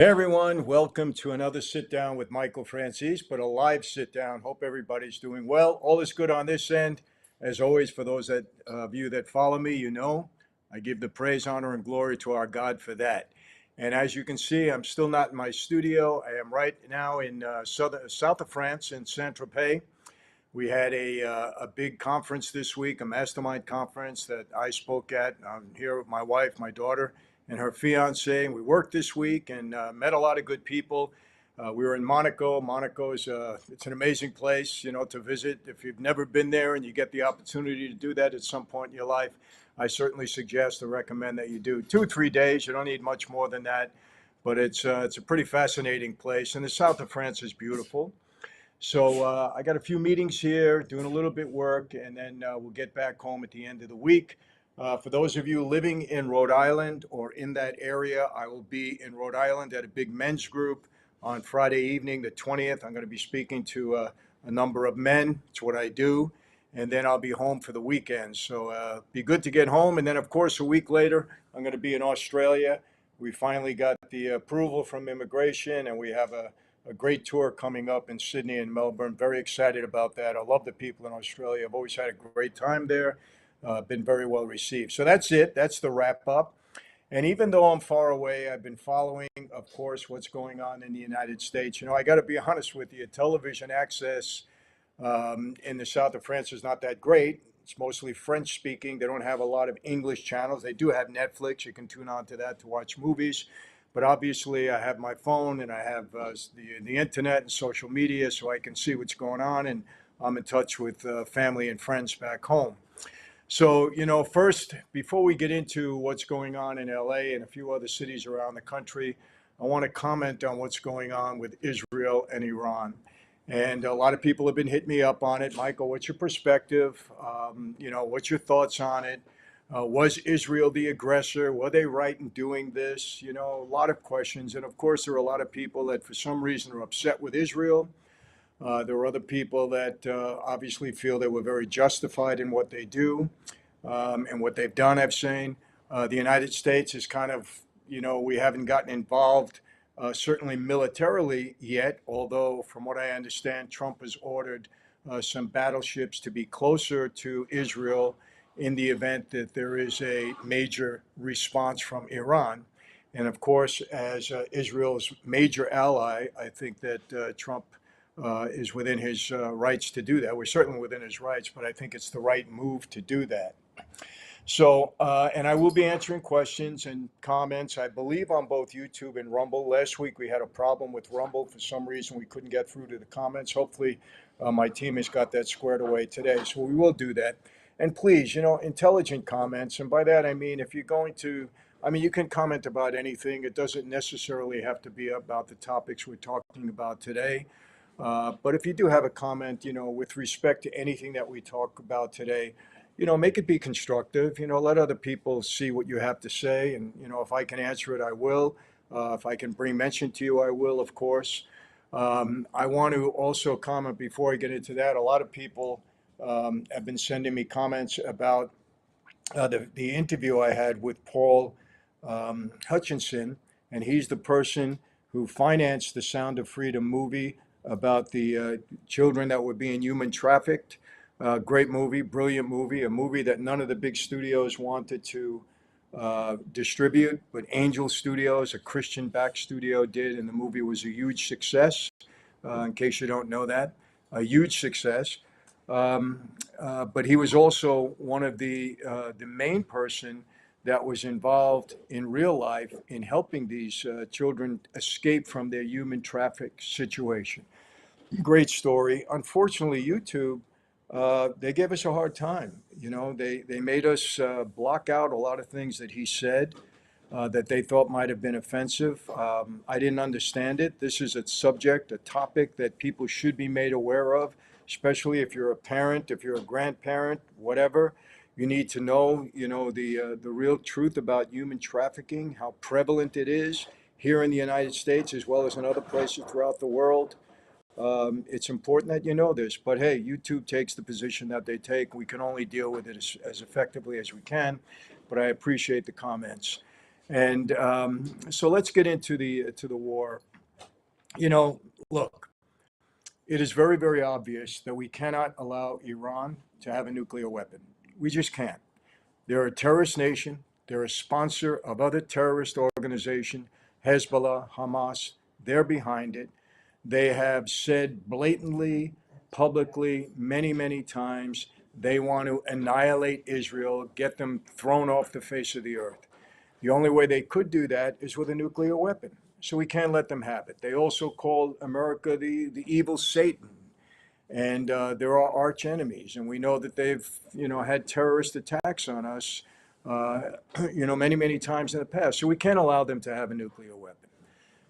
Hey everyone, welcome to another sit down with Michael Francis, but a live sit down. Hope everybody's doing well. All is good on this end. As always, for those of you that follow me, you know I give the praise, honor, and glory to our God for that. And as you can see, I'm still not in my studio. I am right now in south of France in Saint Tropez. We had a big conference this week, a mastermind conference that I spoke at. I'm here with my wife, my daughter, and her fiance. And we worked this week and met a lot of good people. We were in Monaco. Monaco is it's an amazing place, to visit. If you've never been there and you get the opportunity to do that at some point in your life, I certainly suggest or recommend that you do 2 or 3 days. You don't need much more than that, but it's a pretty fascinating place. And the south of France is beautiful. So I got a few meetings here, doing a little bit work, and then we'll get back home at the end of the week. For those of you living in Rhode Island or in that area, I will be in Rhode Island at a big men's group on Friday evening, the 20th. I'm going to be speaking to a number of men. It's what I do. And then I'll be home for the weekend. So be good to get home. And then, of course, a week later, I'm going to be in Australia. We finally got the approval from immigration, and we have a great tour coming up in Sydney and Melbourne. Very excited about that. I love the people in Australia. I've always had a great time there. Been very well received. So that's it. That's the wrap up. And even though I'm far away, I've been following, of course, what's going on in the United States. I got to be honest with you. Television access in the south of France is not that great. It's mostly French speaking. They don't have a lot of English channels. They do have Netflix. You can tune on to that to watch movies. But obviously, I have my phone and I have the internet and social media, so I can see what's going on. And I'm in touch with family and friends back home. So, first, before we get into what's going on in LA and a few other cities around the country, I want to comment on what's going on with Israel and Iran. And a lot of people have been hitting me up on it. Michael, what's your perspective? What's your thoughts on it? Was Israel the aggressor? Were they right in doing this? A lot of questions. And of course, there are a lot of people that for some reason are upset with Israel. There are other people that obviously feel they were very justified in what they do and what they've done, I've seen. The United States is kind of, we haven't gotten involved, certainly militarily yet, although from what I understand, Trump has ordered some battleships to be closer to Israel in the event that there is a major response from Iran. And of course, as Israel's major ally, I think that Trump is within his rights to do that. We're certainly within his rights, but I think it's the right move to do that. So, and I will be answering questions and comments, I believe, on both YouTube and Rumble. Last week we had a problem with Rumble. For some reason, we couldn't get through to the comments. Hopefully, my team has got that squared away today. So we will do that. And please, intelligent comments. And by that, I mean, if you're going to, you can comment about anything. It doesn't necessarily have to be about the topics we're talking about today. But if you do have a comment, with respect to anything that we talk about today, make it be constructive. Let other people see what you have to say. And, if I can answer it, I will. If I can bring mention to you, I will, of course. I want to also comment before I get into that. A lot of people have been sending me comments about the interview I had with Paul Hutchinson, and he's the person who financed the Sound of Freedom movie about the children that were being human trafficked. Great movie, brilliant movie, a movie that none of the big studios wanted to distribute, but Angel Studios, a Christian-backed studio, did, and the movie was a huge success. In case you don't know that, a huge success. But he was also one of the main person that was involved in real life in helping these children escape from their human traffic situation. Great story. Unfortunately, YouTube, they gave us a hard time. They made us block out a lot of things that he said that they thought might have been offensive. I didn't understand it. This is a subject, a topic that people should be made aware of, especially if you're a parent, if you're a grandparent, whatever. You need to know, the real truth about human trafficking, how prevalent it is here in the United States as well as in other places throughout the world. It's important that you know this, but hey, YouTube takes the position that they take. We can only deal with it as effectively as we can, but I appreciate the comments. And so let's get into the war. You know, look, it is very, very obvious that we cannot allow Iran to have a nuclear weapon. We just can't. They're a terrorist nation. They're a sponsor of other terrorist organizations, Hezbollah, Hamas. They're behind it. They have said blatantly, publicly, many, many times, they want to annihilate Israel, get them thrown off the face of the earth. The only way they could do that is with a nuclear weapon. So we can't let them have it. They also call America the evil Satan. And there are arch enemies. And we know that they've, had terrorist attacks on us, uh, many, many times in the past. So we can't allow them to have a nuclear weapon.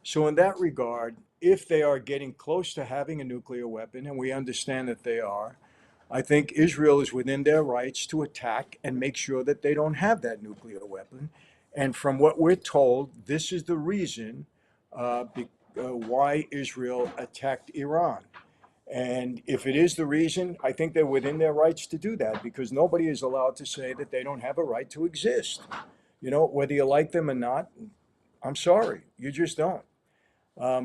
So in that regard, if they are getting close to having a nuclear weapon, and we understand that they are, I think Israel is within their rights to attack and make sure that they don't have that nuclear weapon. And from what we're told, this is the reason why Israel attacked Iran. And if it is the reason, I think they're within their rights to do that because nobody is allowed to say that they don't have a right to exist. Whether you like them or not, I'm sorry, you just don't.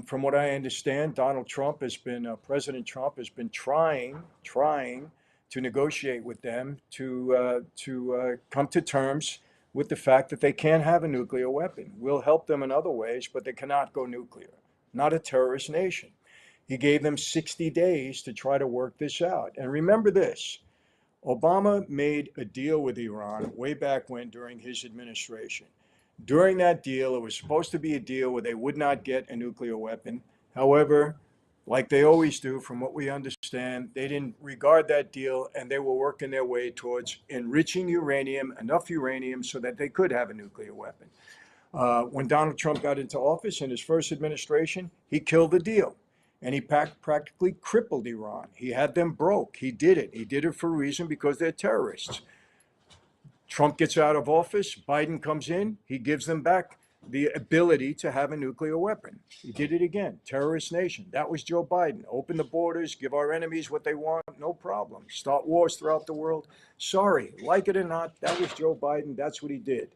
From what I understand, President Trump has been trying to negotiate with them to come to terms with the fact that they can't have a nuclear weapon. We'll help them in other ways, but they cannot go nuclear. Not a terrorist nation. He gave them 60 days to try to work this out. And remember this, Obama made a deal with Iran way back when during his administration. During that deal, it was supposed to be a deal where they would not get a nuclear weapon. However, like they always do, from what we understand, they didn't regard that deal and they were working their way towards enriching enough uranium so that they could have a nuclear weapon. When Donald Trump got into office in his first administration, he killed the deal and he practically crippled Iran. He had them broke. He did it. He did it for a reason because they're terrorists. Trump gets out of office, Biden comes in, he gives them back the ability to have a nuclear weapon. He did it again. Terrorist nation. That was Joe Biden. Open the borders, give our enemies what they want, no problem. Start wars throughout the world. Sorry, like it or not, that was Joe Biden. That's what he did.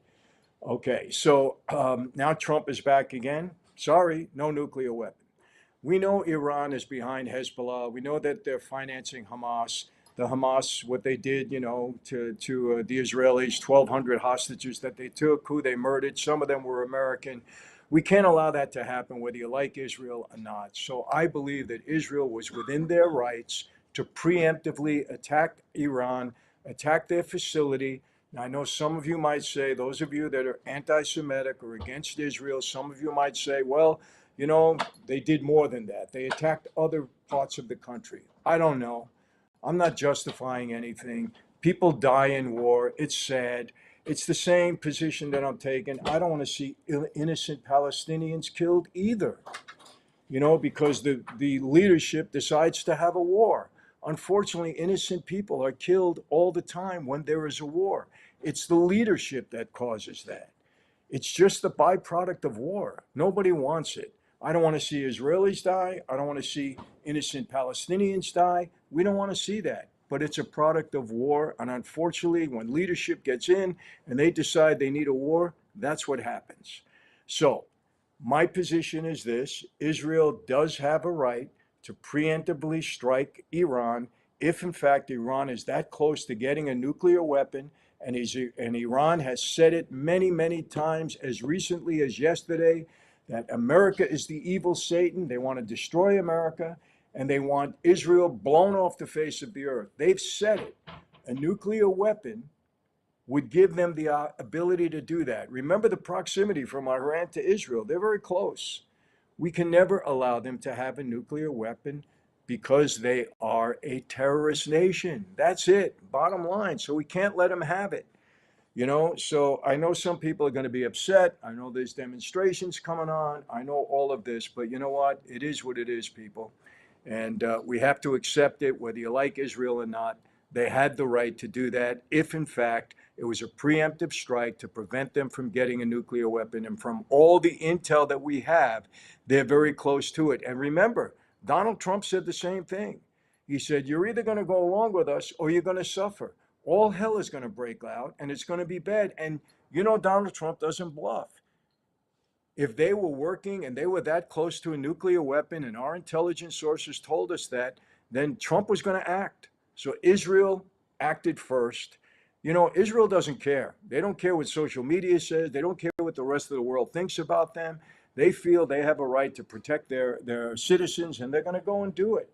Okay, so now Trump is back again. Sorry, no nuclear weapon. We know Iran is behind Hezbollah. We know that they're financing Hamas. The Hamas, what they did, to the Israelis, 1,200 hostages that they took, who they murdered. Some of them were American. We can't allow that to happen, whether you like Israel or not. So I believe that Israel was within their rights to preemptively attack Iran, attack their facility. Now, I know some of you might say, those of you that are anti-Semitic or against Israel, some of you might say, well, they did more than that. They attacked other parts of the country. I don't know. I'm not justifying anything. People die in war. It's sad. It's the same position that I'm taking. I don't want to see innocent Palestinians killed either, because the leadership decides to have a war. Unfortunately, innocent people are killed all the time when there is a war. It's the leadership that causes that. It's just the byproduct of war. Nobody wants it. I don't want to see Israelis die. I don't want to see innocent Palestinians die. We don't want to see that. But it's a product of war. And unfortunately, when leadership gets in and they decide they need a war, that's what happens. So my position is this: Israel does have a right to preemptively strike Iran if, in fact, Iran is that close to getting a nuclear weapon. And Iran has said it many, many times, as recently as yesterday, that America is the evil Satan. They want to destroy America, and they want Israel blown off the face of the earth. They've said it. A nuclear weapon would give them the ability to do that. Remember the proximity from Iran to Israel. They're very close. We can never allow them to have a nuclear weapon because they are a terrorist nation. That's it, bottom line. So we can't let them have it. So I know some people are going to be upset. I know there's demonstrations coming on. I know all of this, but you know what? It is what it is, people. And we have to accept it, whether you like Israel or not. They had the right to do that if, in fact, it was a preemptive strike to prevent them from getting a nuclear weapon. And from all the intel that we have, they're very close to it. And remember, Donald Trump said the same thing. He said, you're either going to go along with us or you're going to suffer. All hell is going to break out and it's going to be bad. And Donald Trump doesn't bluff. If they were working and they were that close to a nuclear weapon, and our intelligence sources told us that, then Trump was going to act. So Israel acted first. You know, Israel doesn't care. They don't care what social media says. They don't care what the rest of the world thinks about them. They feel they have a right to protect their citizens, and they're going to go and do it.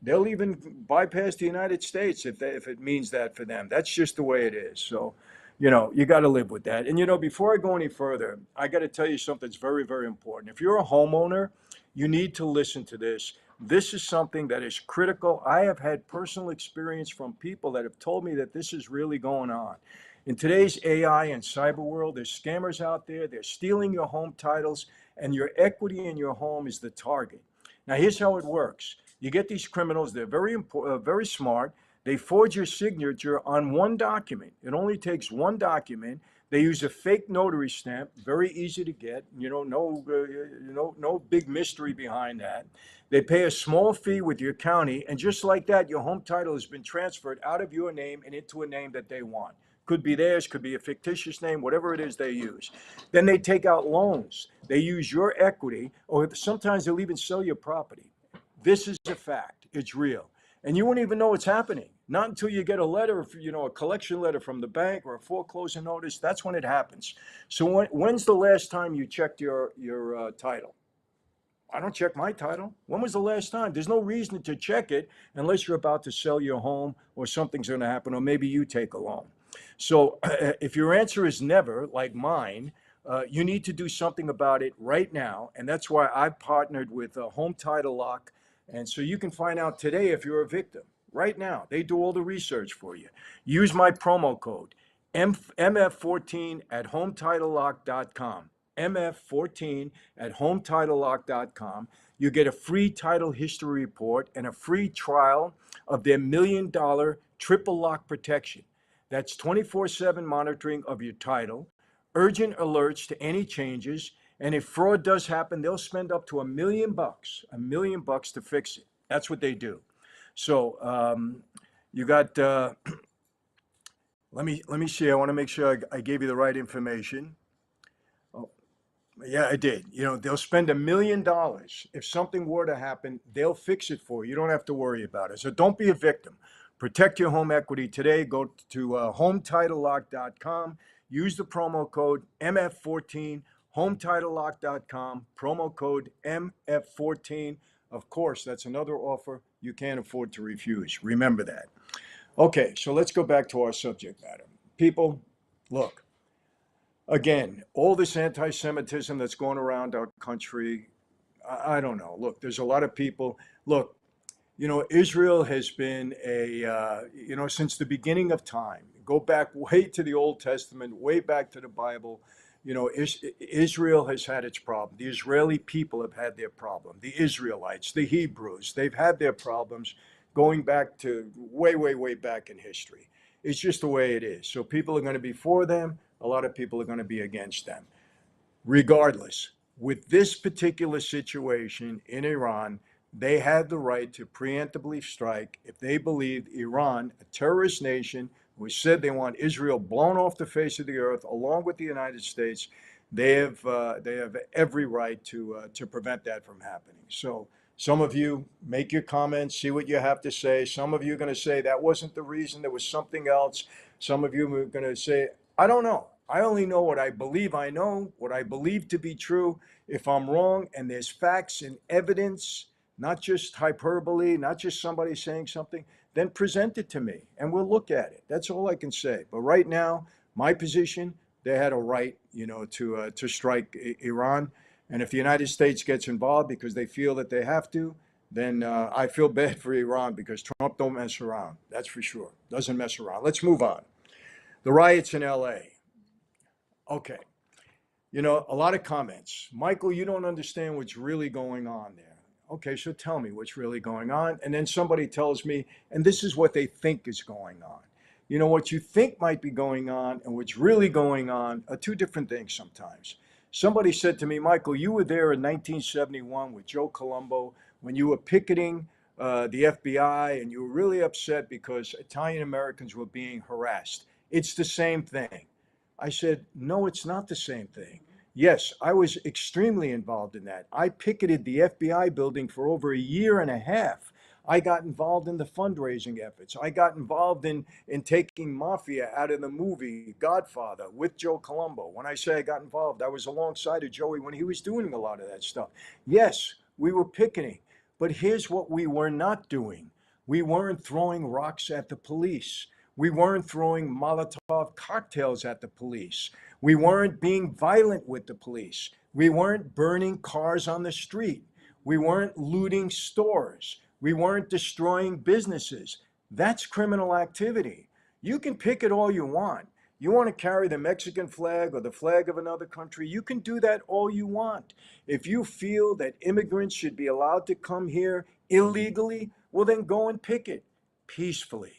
They'll even bypass the United States if it means that for them. That's just the way it is. So, you know, you got to live with that. And, you know, before I go any further, I got to tell you something that's very, very important. If you're a homeowner, you need to listen to this. This is something that is critical. I have had personal experience from people that have told me that this is really going on. In today's AI and cyber world, there's scammers out there. They're stealing your home titles, and your equity in your home is the target. Now, here's how it works. You get these criminals, they're very smart. They forge your signature on one document. It only takes one document. They use a fake notary stamp, very easy to get. You know, no big mystery behind that. They pay a small fee with your county, and just like that, your home title has been transferred out of your name and into a name that they want. Could be theirs, could be a fictitious name, whatever it is they use. Then they take out loans. They use your equity, or sometimes they'll even sell your property. This is a fact. It's real. And you won't even know it's happening. Not until you get a letter, you know, a collection letter from the bank or a foreclosure notice. That's when it happens. So when's the last time you checked your title? I don't check my title. When was the last time? There's no reason to check it unless you're about to sell your home or something's going to happen, or maybe you take a loan. So if your answer is never, like mine, you need to do something about it right now. And that's why I've partnered with Home Title Lock. And so you can find out today if you're a victim. Right now, they do all the research for you. Use my promo code MF14 at HometitleLock.com. MF14 at HometitleLock.com. You get a free title history report and a free trial of their $1 million triple lock protection. That's 24/7 monitoring of your title, urgent alerts to any changes, and if fraud does happen, they'll spend up to $1 million to fix it. That's what they do. So you got. Let me see. I want to make sure I gave you the right information. Oh, yeah, I did. You know, they'll spend $1 million. If something were to happen, they'll fix it for you. You don't have to worry about it. So don't be a victim. Protect your home equity today. Go to HometitleLock.com. Use the promo code MF14. HometitleLock.com. Promo code MF14. Of course, that's another offer you can't afford to refuse. Remember that. Okay, so let's go back to our subject matter. People, look, again, all this anti Semitism that's going around our country, I don't know. Look, there's a lot of people. Look, you know, Israel has been since the beginning of time, go back way to the Old Testament, way back to the Bible. You know, Israel has had its problem. The Israeli people have had their problem. The Israelites, the Hebrews, they've had their problems going back to way, way, way back in history. It's just the way it is. So people are going to be for them. A lot of people are going to be against them. Regardless, with this particular situation in Iran, they had the right to preemptively strike if they believed Iran, a terrorist nation, who said they want Israel blown off the face of the earth, along with the United States. They have every right to prevent that from happening. So some of you make your comments, see what you have to say. Some of you are going to say that wasn't the reason, there was something else. Some of you are going to say, I don't know. I only know what I believe I know, what I believe to be true. If I'm wrong and there's facts and evidence, not just hyperbole, not just somebody saying something, then present it to me and we'll look at it. That's all I can say. But right now, my position, they had a right, to strike Iran. And if the United States gets involved because they feel that they have to, then I feel bad for Iran because Trump don't mess around. That's for sure. Doesn't mess around. Let's move on. The riots in LA. Okay. You know, a lot of comments. Michael, you don't understand what's really going on there. Okay, so tell me what's really going on. And then somebody tells me, and this is what they think is going on. You know, what you think might be going on and what's really going on are two different things sometimes. Somebody said to me, Michael, you were there in 1971 with Joe Colombo when you were picketing the FBI and you were really upset because Italian Americans were being harassed. It's the same thing. I said, no, it's not the same thing. Yes, I was extremely involved in that. I picketed the FBI building for over a year and a half. I got involved in the fundraising efforts. I got involved in taking mafia out of the movie Godfather with Joe Colombo. When I say I got involved, I was alongside of Joey when he was doing a lot of that stuff. Yes, we were picketing, but here's what we were not doing. We weren't throwing rocks at the police. We weren't throwing Molotov cocktails at the police. We weren't being violent with the police. We weren't burning cars on the street. We weren't looting stores. We weren't destroying businesses. That's criminal activity. You can picket all you want. You want to carry the Mexican flag or the flag of another country, you can do that all you want. If you feel that immigrants should be allowed to come here illegally, well, then go and picket peacefully.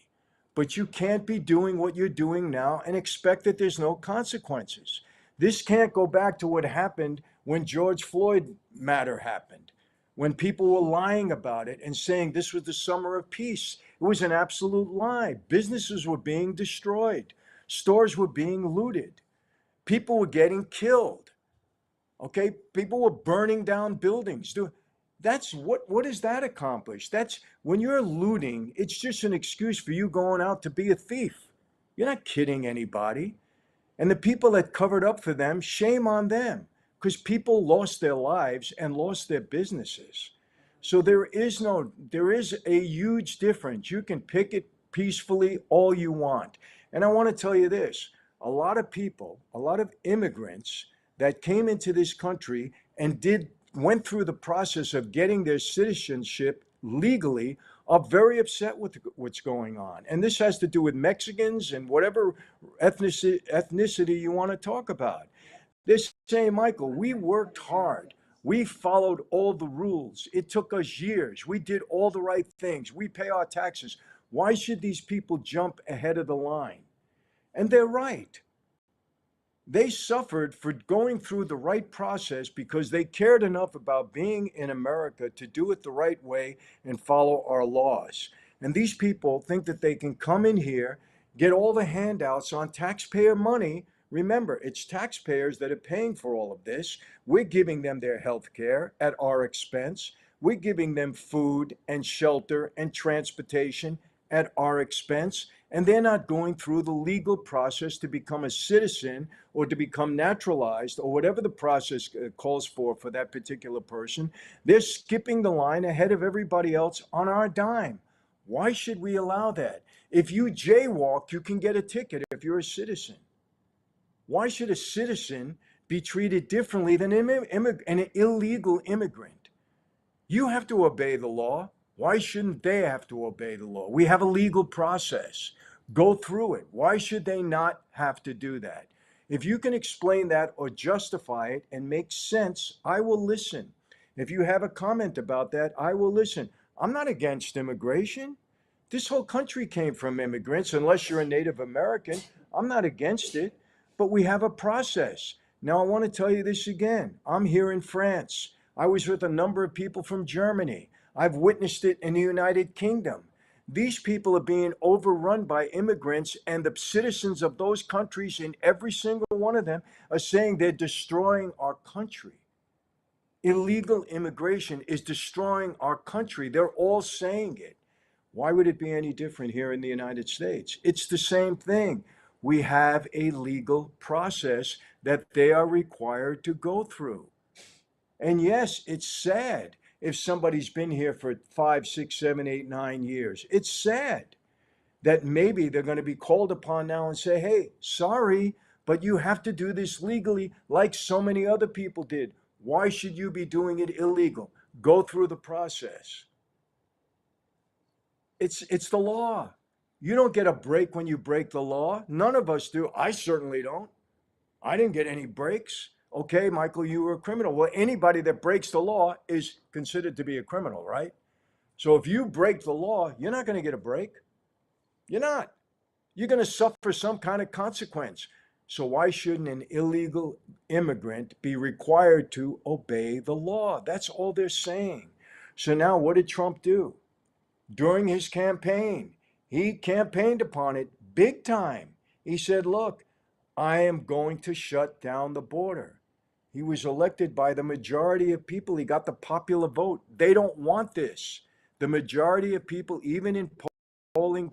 But you can't be doing what you're doing now and expect that there's no consequences. This can't go back to what happened when George Floyd matter happened, when people were lying about it and saying this was the summer of peace. It was an absolute lie. Businesses were being destroyed. Stores were being looted. People were getting killed. Okay, people were burning down buildings. That's what does that accomplish? That's when you're looting, it's just an excuse for you going out to be a thief. You're not kidding anybody. And the people that covered up for them, shame on them, because people lost their lives and lost their businesses. So there is a huge difference. You can picket peacefully all you want. And I want to tell you this, a lot of people, a lot of immigrants that came into this country and went through the process of getting their citizenship legally are very upset with what's going on. And this has to do with Mexicans and whatever ethnicity you want to talk about. They're saying, Michael, we worked hard. We followed all the rules. It took us years. We did all the right things. We pay our taxes. Why should these people jump ahead of the line? And they're right. They suffered for going through the right process because they cared enough about being in America to do it the right way and follow our laws. And these people think that they can come in here, get all the handouts on taxpayer money. Remember, it's taxpayers that are paying for all of this. We're giving them their health care at our expense. We're giving them food and shelter and transportation at our expense, and they're not going through the legal process to become a citizen or to become naturalized or whatever the process calls for that particular person. They're skipping the line ahead of everybody else on our dime. Why should we allow that? If you jaywalk, you can get a ticket if you're a citizen. Why should a citizen be treated differently than an illegal immigrant? You have to obey the law. Why shouldn't they have to obey the law? We have a legal process. Go through it. Why should they not have to do that? If you can explain that or justify it and make sense, I will listen. If you have a comment about that, I will listen. I'm not against immigration. This whole country came from immigrants, unless you're a Native American. I'm not against it, but we have a process. Now, I want to tell you this again. I'm here in France. I was with a number of people from Germany. I've witnessed it in the United Kingdom. These people are being overrun by immigrants, and the citizens of those countries, in every single one of them, are saying they're destroying our country. Illegal immigration is destroying our country. They're all saying it. Why would it be any different here in the United States? It's the same thing. We have a legal process that they are required to go through. And yes, it's sad if somebody's been here for 5, 6, 7, 8, 9 years. It's sad that maybe they're going to be called upon now and say, hey, sorry, but you have to do this legally like so many other people did. Why should you be doing it illegal? Go through the process. It's the law. You don't get a break when you break the law. None of us do. I certainly don't. I didn't get any breaks. Okay, Michael, you were a criminal. Well, anybody that breaks the law is considered to be a criminal, right? So if you break the law, you're not going to get a break. You're not. You're going to suffer some kind of consequence. So why shouldn't an illegal immigrant be required to obey the law? That's all they're saying. So now what did Trump do? During his campaign, he campaigned upon it big time. He said, look, I am going to shut down the border. He was elected by the majority of people. He got the popular vote. They don't want this. The majority of people, even in polling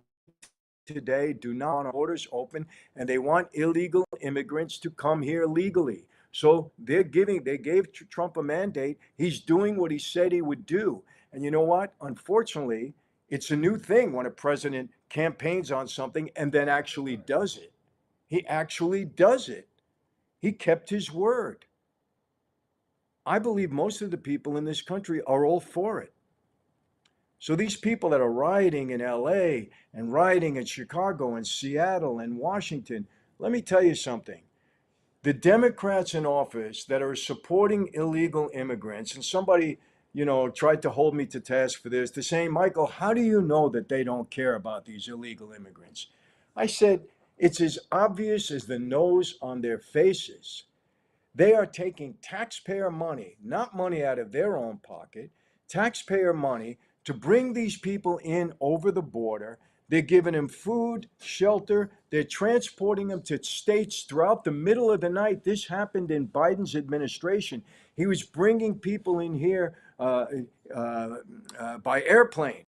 today, do not want borders open, and they want illegal immigrants to come here legally. So they gave Trump a mandate. He's doing what he said he would do. And you know what? Unfortunately, it's a new thing when a president campaigns on something and then actually does it. He actually does it. He kept his word. I believe most of the people in this country are all for it. So these people that are rioting in LA and rioting in Chicago and Seattle and Washington, let me tell you something. The Democrats in office that are supporting illegal immigrants, and somebody, tried to hold me to task for this, to saying, Michael, how do you know that they don't care about these illegal immigrants? I said, it's as obvious as the nose on their faces. They are taking taxpayer money, not money out of their own pocket, taxpayer money to bring these people in over the border. They're giving them food, shelter. They're transporting them to states throughout the middle of the night. This happened in Biden's administration. He was bringing people in here by airplane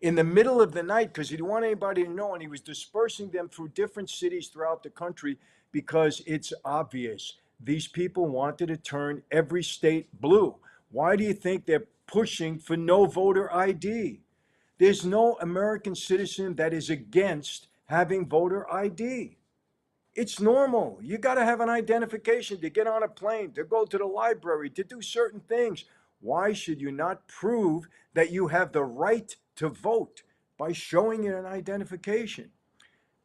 in the middle of the night because he didn't want anybody to know, and he was dispersing them through different cities throughout the country because it's obvious. These people wanted to turn every state blue. Why do you think they're pushing for no voter ID? There's no American citizen that is against having voter ID. It's normal. You got to have an identification to get on a plane, to go to the library, to do certain things. Why should you not prove that you have the right to vote by showing an identification?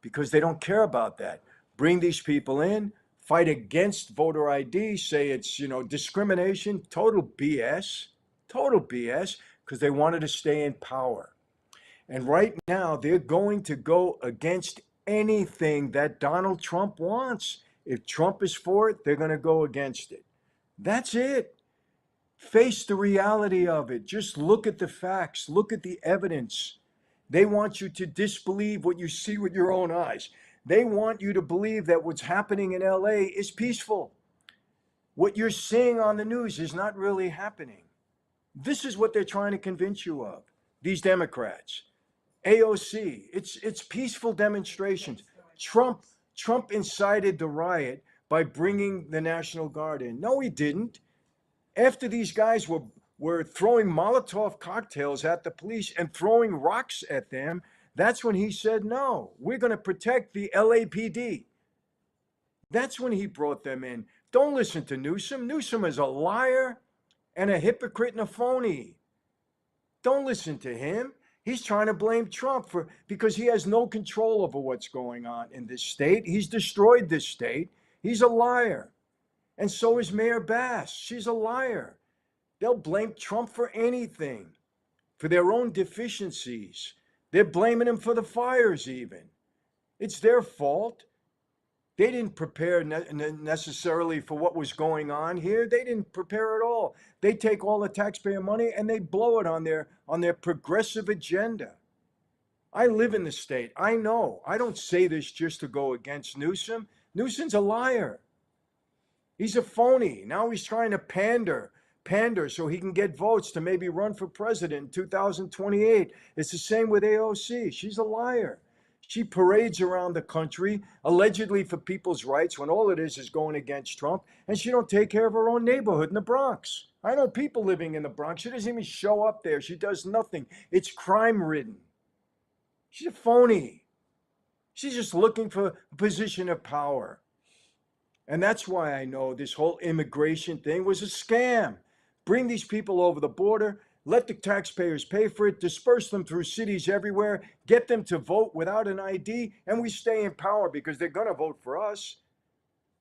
Because they don't care about that. Bring these people in, fight against voter ID, say it's, discrimination, total BS, because they wanted to stay in power. And right now, they're going to go against anything that Donald Trump wants. If Trump is for it, they're going to go against it. That's it. Face the reality of it. Just look at the facts. Look at the evidence. They want you to disbelieve what you see with your own eyes. They want you to believe that what's happening in LA is peaceful. What you're seeing on the news is not really happening. This is what they're trying to convince you of, these Democrats. AOC, it's peaceful demonstrations. Trump incited the riot by bringing the National Guard in. No, he didn't. After these guys were throwing Molotov cocktails at the police and throwing rocks at them, that's when he said, no, we're going to protect the LAPD. That's when he brought them in. Don't listen to Newsom. Newsom is a liar and a hypocrite and a phony. Don't listen to him. He's trying to blame Trump because he has no control over what's going on in this state. He's destroyed this state. He's a liar. And so is Mayor Bass. She's a liar. They'll blame Trump for anything, for their own deficiencies. They're blaming him for the fires even. It's their fault. They didn't prepare necessarily for what was going on here. They didn't prepare at all. They take all the taxpayer money and they blow it on their progressive agenda. I live in the state. I know. I don't say this just to go against Newsom. Newsom's a liar. He's a phony. Now he's trying to pander so he can get votes to maybe run for president in 2028. It's the same with AOC. She's a liar. She parades around the country, allegedly for people's rights, when all it is going against Trump, and she don't take care of her own neighborhood in the Bronx. I know people living in the Bronx. She doesn't even show up there. She does nothing. It's crime-ridden. She's a phony. She's just looking for a position of power. And that's why I know this whole immigration thing was a scam. Bring these people over the border, let the taxpayers pay for it, disperse them through cities everywhere, get them to vote without an ID, and we stay in power because they're going to vote for us.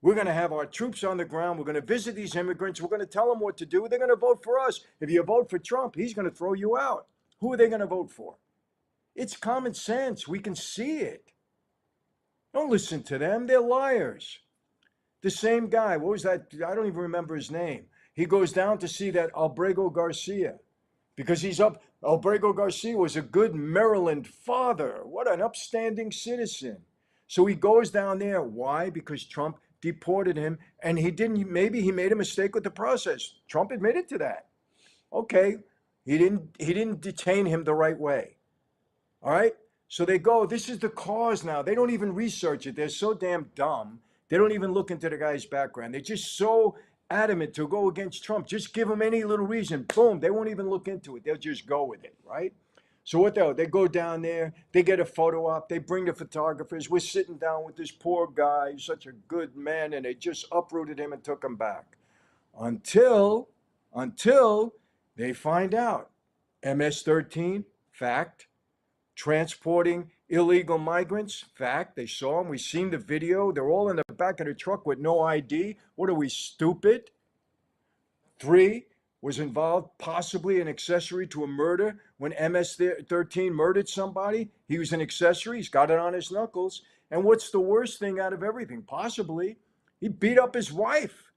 We're going to have our troops on the ground. We're going to visit these immigrants. We're going to tell them what to do. They're going to vote for us. If you vote for Trump, he's going to throw you out. Who are they going to vote for? It's common sense. We can see it. Don't listen to them. They're liars. The same guy, what was that? I don't even remember his name. He goes down to see that Albrego Garcia because he's up. Albrego Garcia was a good Maryland father. What an upstanding citizen. So he goes down there. Why? Because Trump deported him, and he didn't. Maybe he made a mistake with the process. Trump admitted to that. Okay, he didn't detain him the right way. All right. So they go, this is the cause now. They don't even research it. They're so damn dumb. They don't even look into the guy's background. They're just so adamant to go against Trump. Just give them any little reason. Boom. They won't even look into it. They'll just go with it. Right. So what they go down there, they get a photo op, they bring the photographers. We're sitting down with this poor guy, he's such a good man, and they just uprooted him and took him back. Until they find out. MS-13, fact. Transporting illegal migrants, fact. They saw them. We've seen the video. They're all in the back of the truck with no ID. What are we, stupid? 3, was involved possibly an accessory to a murder when MS-13 murdered somebody. He was an accessory. He's got it on his knuckles. And what's the worst thing out of everything? Possibly, he beat up his wife.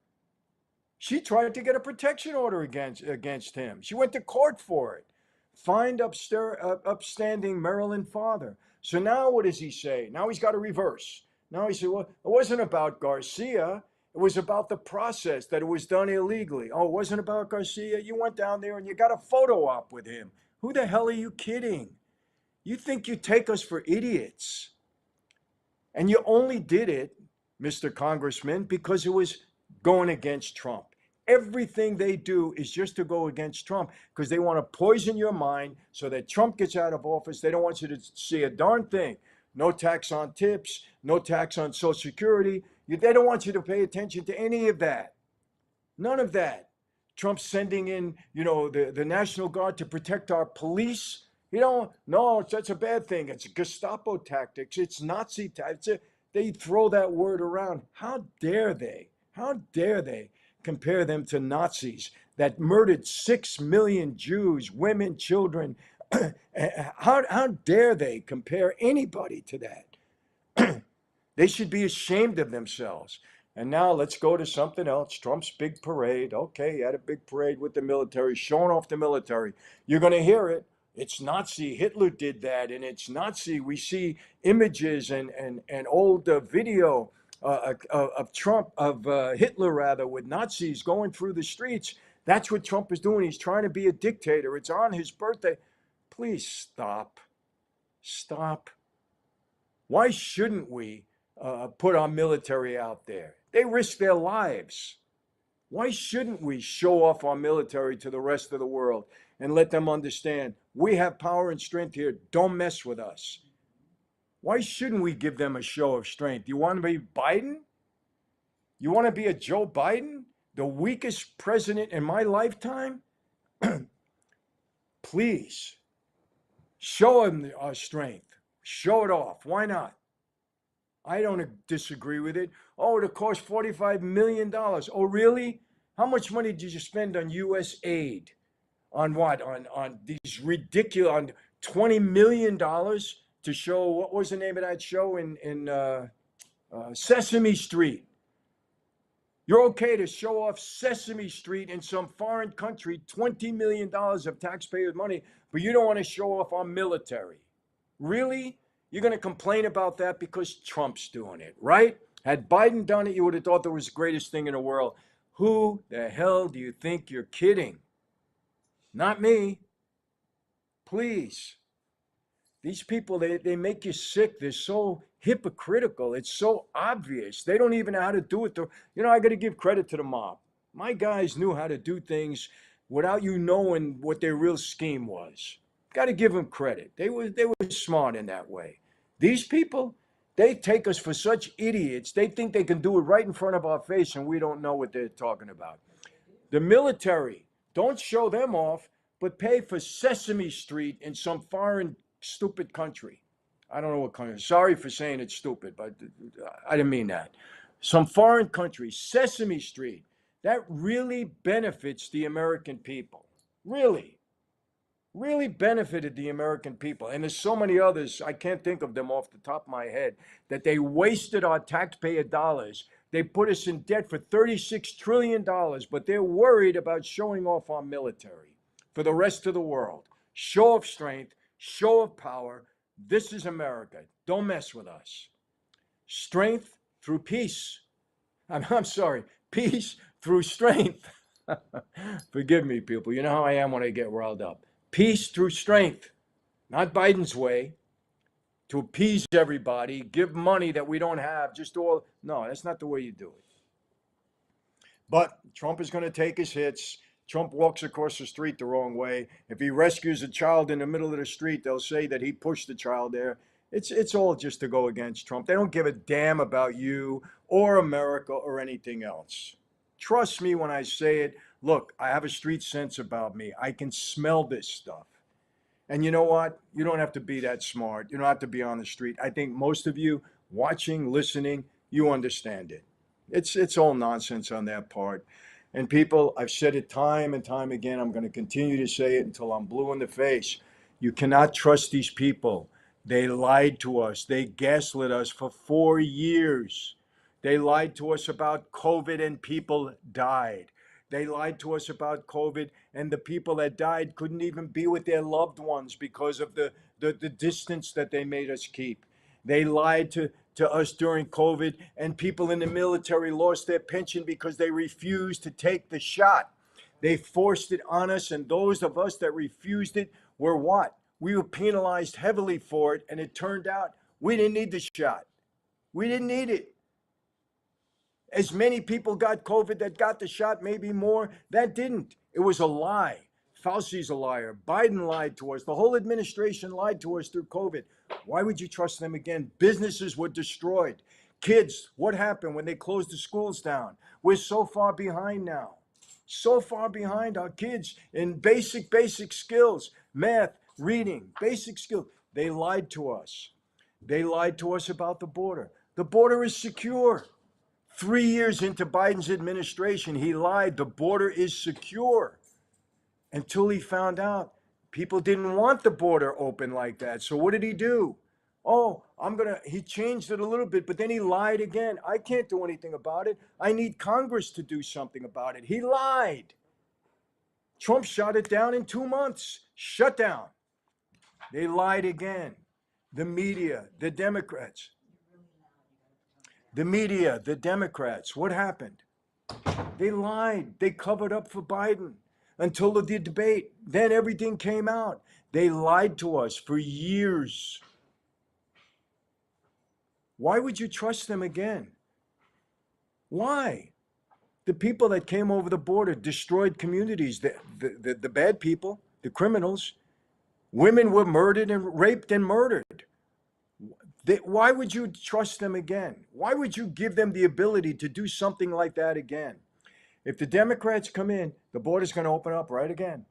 She tried to get a protection order against him. She went to court for it. Fined upstanding Maryland father. So now what does he say? Now he's got to reverse. Now he said, well, it wasn't about Garcia. It was about the process, that it was done illegally. Oh, it wasn't about Garcia. You went down there and you got a photo op with him. Who the hell are you kidding? You think you take us for idiots. And you only did it, Mr. Congressman, because it was going against Trump. Everything they do is just to go against Trump because they want to poison your mind so that Trump gets out of office. They don't want you to see a darn thing. No tax on tips, no tax on Social Security. They don't want you to pay attention to any of that. None of that. Trump's sending in, the National Guard to protect our police. No, that's a bad thing. It's Gestapo tactics. It's Nazi tactics. They throw that word around. How dare they? How dare they compare them to Nazis that murdered 6 million Jews, women, children? How dare they compare anybody to that? They should be ashamed of themselves. And now let's go to something else. Trump's big parade. Okay, he had a big parade with the military, showing off the military. You're going to hear it. It's Nazi. Hitler did that, and it's Nazi. We see images and old video of Trump, of Hitler rather, with Nazis going through the streets. That's what Trump is doing. He's trying to be a dictator. It's on his birthday. Please stop. Stop. Why shouldn't we put our military out there? They risk their lives. Why shouldn't we show off our military to the rest of the world and let them understand we have power and strength here? Don't mess with us. Why shouldn't we give them a show of strength? You want to be Biden? You want to be a Joe Biden? The weakest president in my lifetime? Please, show them our strength. Show it off. Why not? I don't disagree with it. Oh, it cost $45 million. Oh, really? How much money did you spend on U.S. aid? On what? On these ridiculous, on $20 million to show, what was the name of that show in Sesame Street? You're okay to show off Sesame Street in some foreign country, $20 million of taxpayers' money, but you don't want to show off our military. Really? You're going to complain about that because Trump's doing it, right? Had Biden done it, you would have thought that was the greatest thing in the world. Who the hell do you think you're kidding? Not me. Please. These people, they make you sick. They're so hypocritical. It's so obvious. They don't even know how to do it. I got to give credit to the mob. My guys knew how to do things without you knowing what their real scheme was. Got to give them credit. They were smart in that way. These people, they take us for such idiots. They think they can do it right in front of our face and we don't know what they're talking about. The military, don't show them off, but pay for Sesame Street in some foreign stupid country. I don't know what country. Sorry for saying it's stupid, but I didn't mean that. Some foreign country, Sesame Street. That really benefits the American people. Really benefited the American people. And there's so many others, I can't think of them off the top of my head, that they wasted our taxpayer dollars. They put us in debt for $36 trillion, but they're worried about showing off our military for the rest of the world. Show of strength, show of power. This is America. Don't mess with us. Strength through peace. I'm sorry, peace through strength. Forgive me, people. You know how I am when I get riled up. Peace through strength, not Biden's way to appease everybody, give money that we don't have, just all. No, that's not the way you do it. But Trump is going to take his hits. Trump walks across the street the wrong way. If he rescues a child in the middle of the street, they'll say that he pushed the child there. It's all just to go against Trump. They don't give a damn about you or America or anything else. Trust me when I say it. Look, I have a street sense about me. I can smell this stuff. And you know what? You don't have to be that smart. You don't have to be on the street. I think most of you watching, listening, you understand it. It's all nonsense on that part. And people, I've said it time and time again. I'm going to continue to say it until I'm blue in the face. You cannot trust these people. They lied to us. They gaslit us for 4 years. They lied to us about COVID and people died. They lied to us about COVID, and the people that died couldn't even be with their loved ones because of the distance that they made us keep. They lied to us during COVID, and people in the military lost their pension because they refused to take the shot. They forced it on us, and those of us that refused it were what? We were penalized heavily for it, and it turned out we didn't need the shot. We didn't need it. As many people got COVID that got the shot, maybe more, that didn't. It was a lie. Fauci's a liar. Biden lied to us. The whole administration lied to us through COVID. Why would you trust them again? Businesses were destroyed. Kids, what happened when they closed the schools down? We're so far behind now. So far behind our kids in basic skills, math, reading, basic skills. They lied to us. They lied to us about the border. The border is secure. 3 years into Biden's administration, he lied. The border is secure until he found out people didn't want the border open like that. So what did he do? Oh, he changed it a little bit, but then he lied again. I can't do anything about it. I need Congress to do something about it. He lied. Trump shot it down in 2 months. Shut down. They lied again. The media, the Democrats. The media, the Democrats, what happened? They lied. They covered up for Biden until the debate. Then everything came out. They lied to us for years. Why would you trust them again? Why? The people that came over the border destroyed communities, the bad people, the criminals. Women were murdered and raped and murdered. Why would you trust them again? Why would you give them the ability to do something like that again? If the Democrats come in, the border's going to open up right again.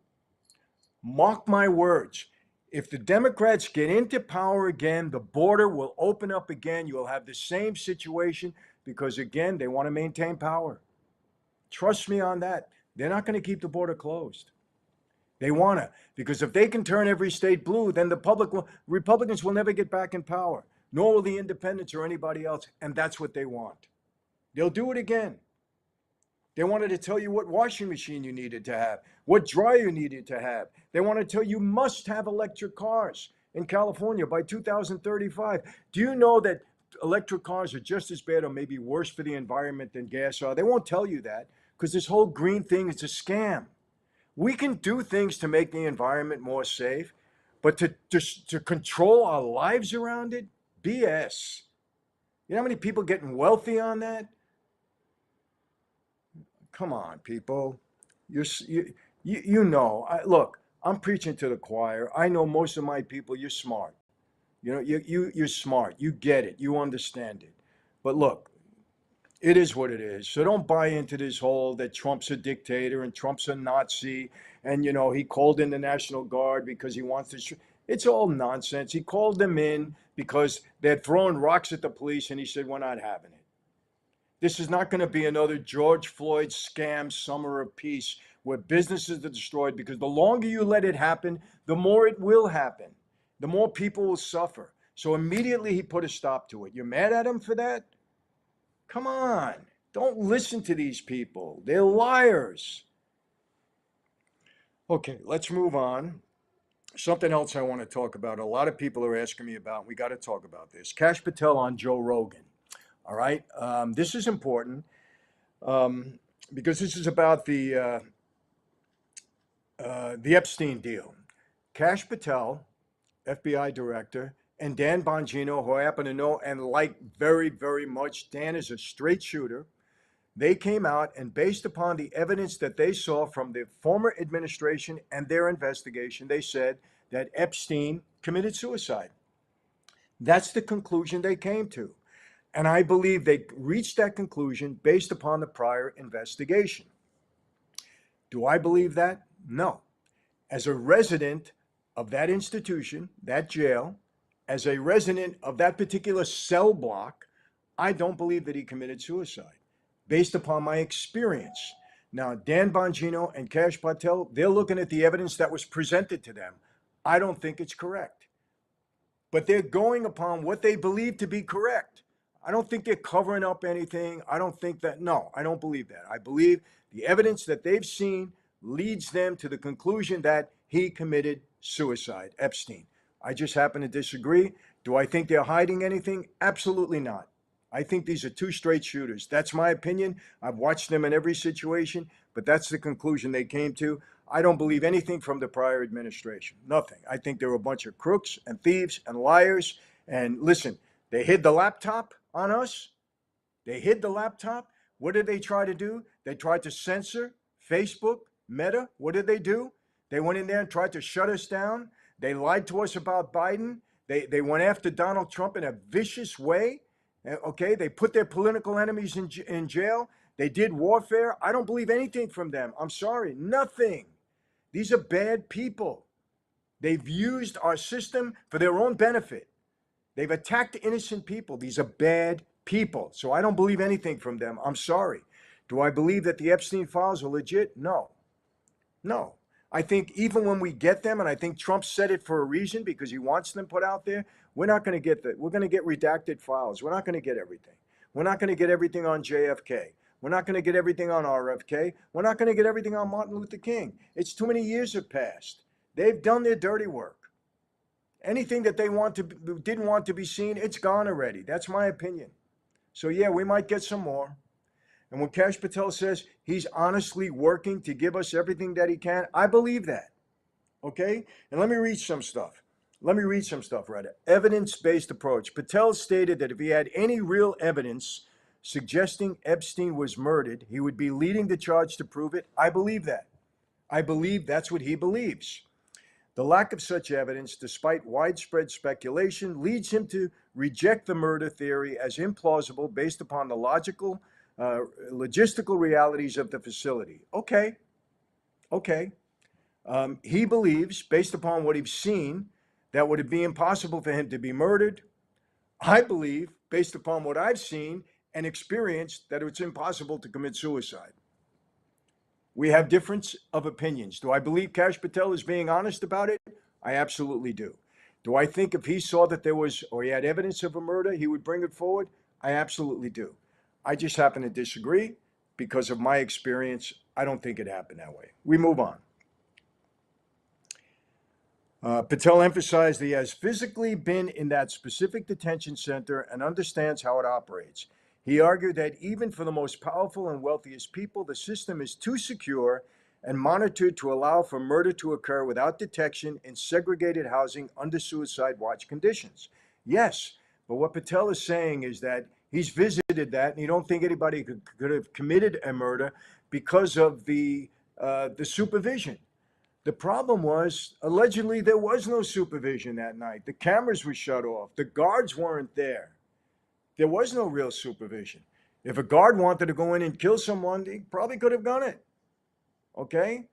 Mark my words. If the Democrats get into power again, the border will open up again. You will have the same situation because, again, they want to maintain power. Trust me on that. They're not going to keep the border closed. They want to, because if they can turn every state blue, then Republicans will never get back in power, nor will the independents or anybody else. And that's what they want. They'll do it again. They wanted to tell you what washing machine you needed to have, what dryer you needed to have. They want to tell you must have electric cars in California by 2035. Do you know that electric cars are just as bad or maybe worse for the environment than gas are? They won't tell you that because this whole green thing is a scam. We can do things to make the environment more safe, but to control our lives around it, BS. You know how many people getting wealthy on that? Come on, people. You know. Look, I'm preaching to the choir. I know most of my people. You're smart. You know, you're smart. You get it. You understand it. But look, it is what it is. So don't buy into this whole that Trump's a dictator and Trump's a Nazi, and you know he called in the National Guard because he wants to. It's all nonsense. He called them in because they're throwing rocks at the police, and he said we're not having it. This is not going to be another George Floyd scam summer of peace where businesses are destroyed, because the longer you let it happen, the more it will happen. The more people will suffer. So immediately he put a stop to it. You're mad at him for that? Come on. Don't listen to these people. They're liars. Okay, let's move on. Something else I want to talk about. A lot of people are asking me about. We got to talk about this. Kash Patel on Joe Rogan. All right. This is important. um, because this is about the Epstein deal. Kash Patel, FBI director, and Dan Bongino, who I happen to know and like very, very much. Dan is a straight shooter. They came out and, based upon the evidence that they saw from the former administration and their investigation, they said that Epstein committed suicide. That's the conclusion they came to. And I believe they reached that conclusion based upon the prior investigation. Do I believe that? No. As a resident of that institution, that jail, as a resident of that particular cell block, I don't believe that he committed suicide based upon my experience. Now, Dan Bongino and Kash Patel, they're looking at the evidence that was presented to them. I don't think it's correct, but they're going upon what they believe to be correct. I don't think they're covering up anything. I don't think that, no, I don't believe that. I believe the evidence that they've seen leads them to the conclusion that he committed suicide, Epstein. I just happen to disagree. Do I think they're hiding anything? Absolutely not. I think these are two straight shooters. That's my opinion. I've watched them in every situation, but that's the conclusion they came to. I don't believe anything from the prior administration. Nothing. I think they're a bunch of crooks and thieves and liars. And listen, they hid the laptop on us. They hid the laptop. What did they try to do? They tried to censor Facebook, Meta. What did they do? They went in there and tried to shut us down. They lied to us about Biden. They went after Donald Trump in a vicious way. Okay, they put their political enemies in jail. They did warfare. I don't believe anything from them. I'm sorry, nothing. These are bad people. They've used our system for their own benefit. They've attacked innocent people. These are bad people. So I don't believe anything from them. I'm sorry. Do I believe that the Epstein files are legit? No. No. I think even when we get them, and I think Trump said it for a reason because he wants them put out there, we're not going to get that. We're going to get redacted files. We're not going to get everything. We're not going to get everything on JFK. We're not going to get everything on RFK. We're not going to get everything on Martin Luther King. It's too many years have passed. They've done their dirty work. Anything that they didn't want to be seen, it's gone already. That's my opinion. So yeah, we might get some more. And when Kash Patel says he's honestly working to give us everything that he can, I believe that. Okay? And let me read some stuff. Rather. Evidence-based approach. Patel stated that if he had any real evidence suggesting Epstein was murdered, he would be leading the charge to prove it. I believe that. I believe that's what he believes. The lack of such evidence, despite widespread speculation, leads him to reject the murder theory as implausible based upon the logistical realities of the facility. Okay. He believes, based upon what he's seen, that would it be impossible for him to be murdered. I believe, based upon what I've seen and experienced, that it's impossible to commit suicide. We have difference of opinions. Do I believe Kash Patel is being honest about it? I absolutely do. Do I think if he saw that there was, or he had evidence of a murder, he would bring it forward? I absolutely do. I just happen to disagree because of my experience. I don't think it happened that way. We move on. Patel emphasized that he has physically been in that specific detention center and understands how it operates. He argued that even for the most powerful and wealthiest people, the system is too secure and monitored to allow for murder to occur without detection in segregated housing under suicide watch conditions. Yes, but what Patel is saying is that he's visited that and he don't think anybody could have committed a murder because of the supervision. The problem was, allegedly, there was no supervision that night. The cameras were shut off. The guards weren't there. There was no real supervision. If a guard wanted to go in and kill someone, he probably could have done it. Okay?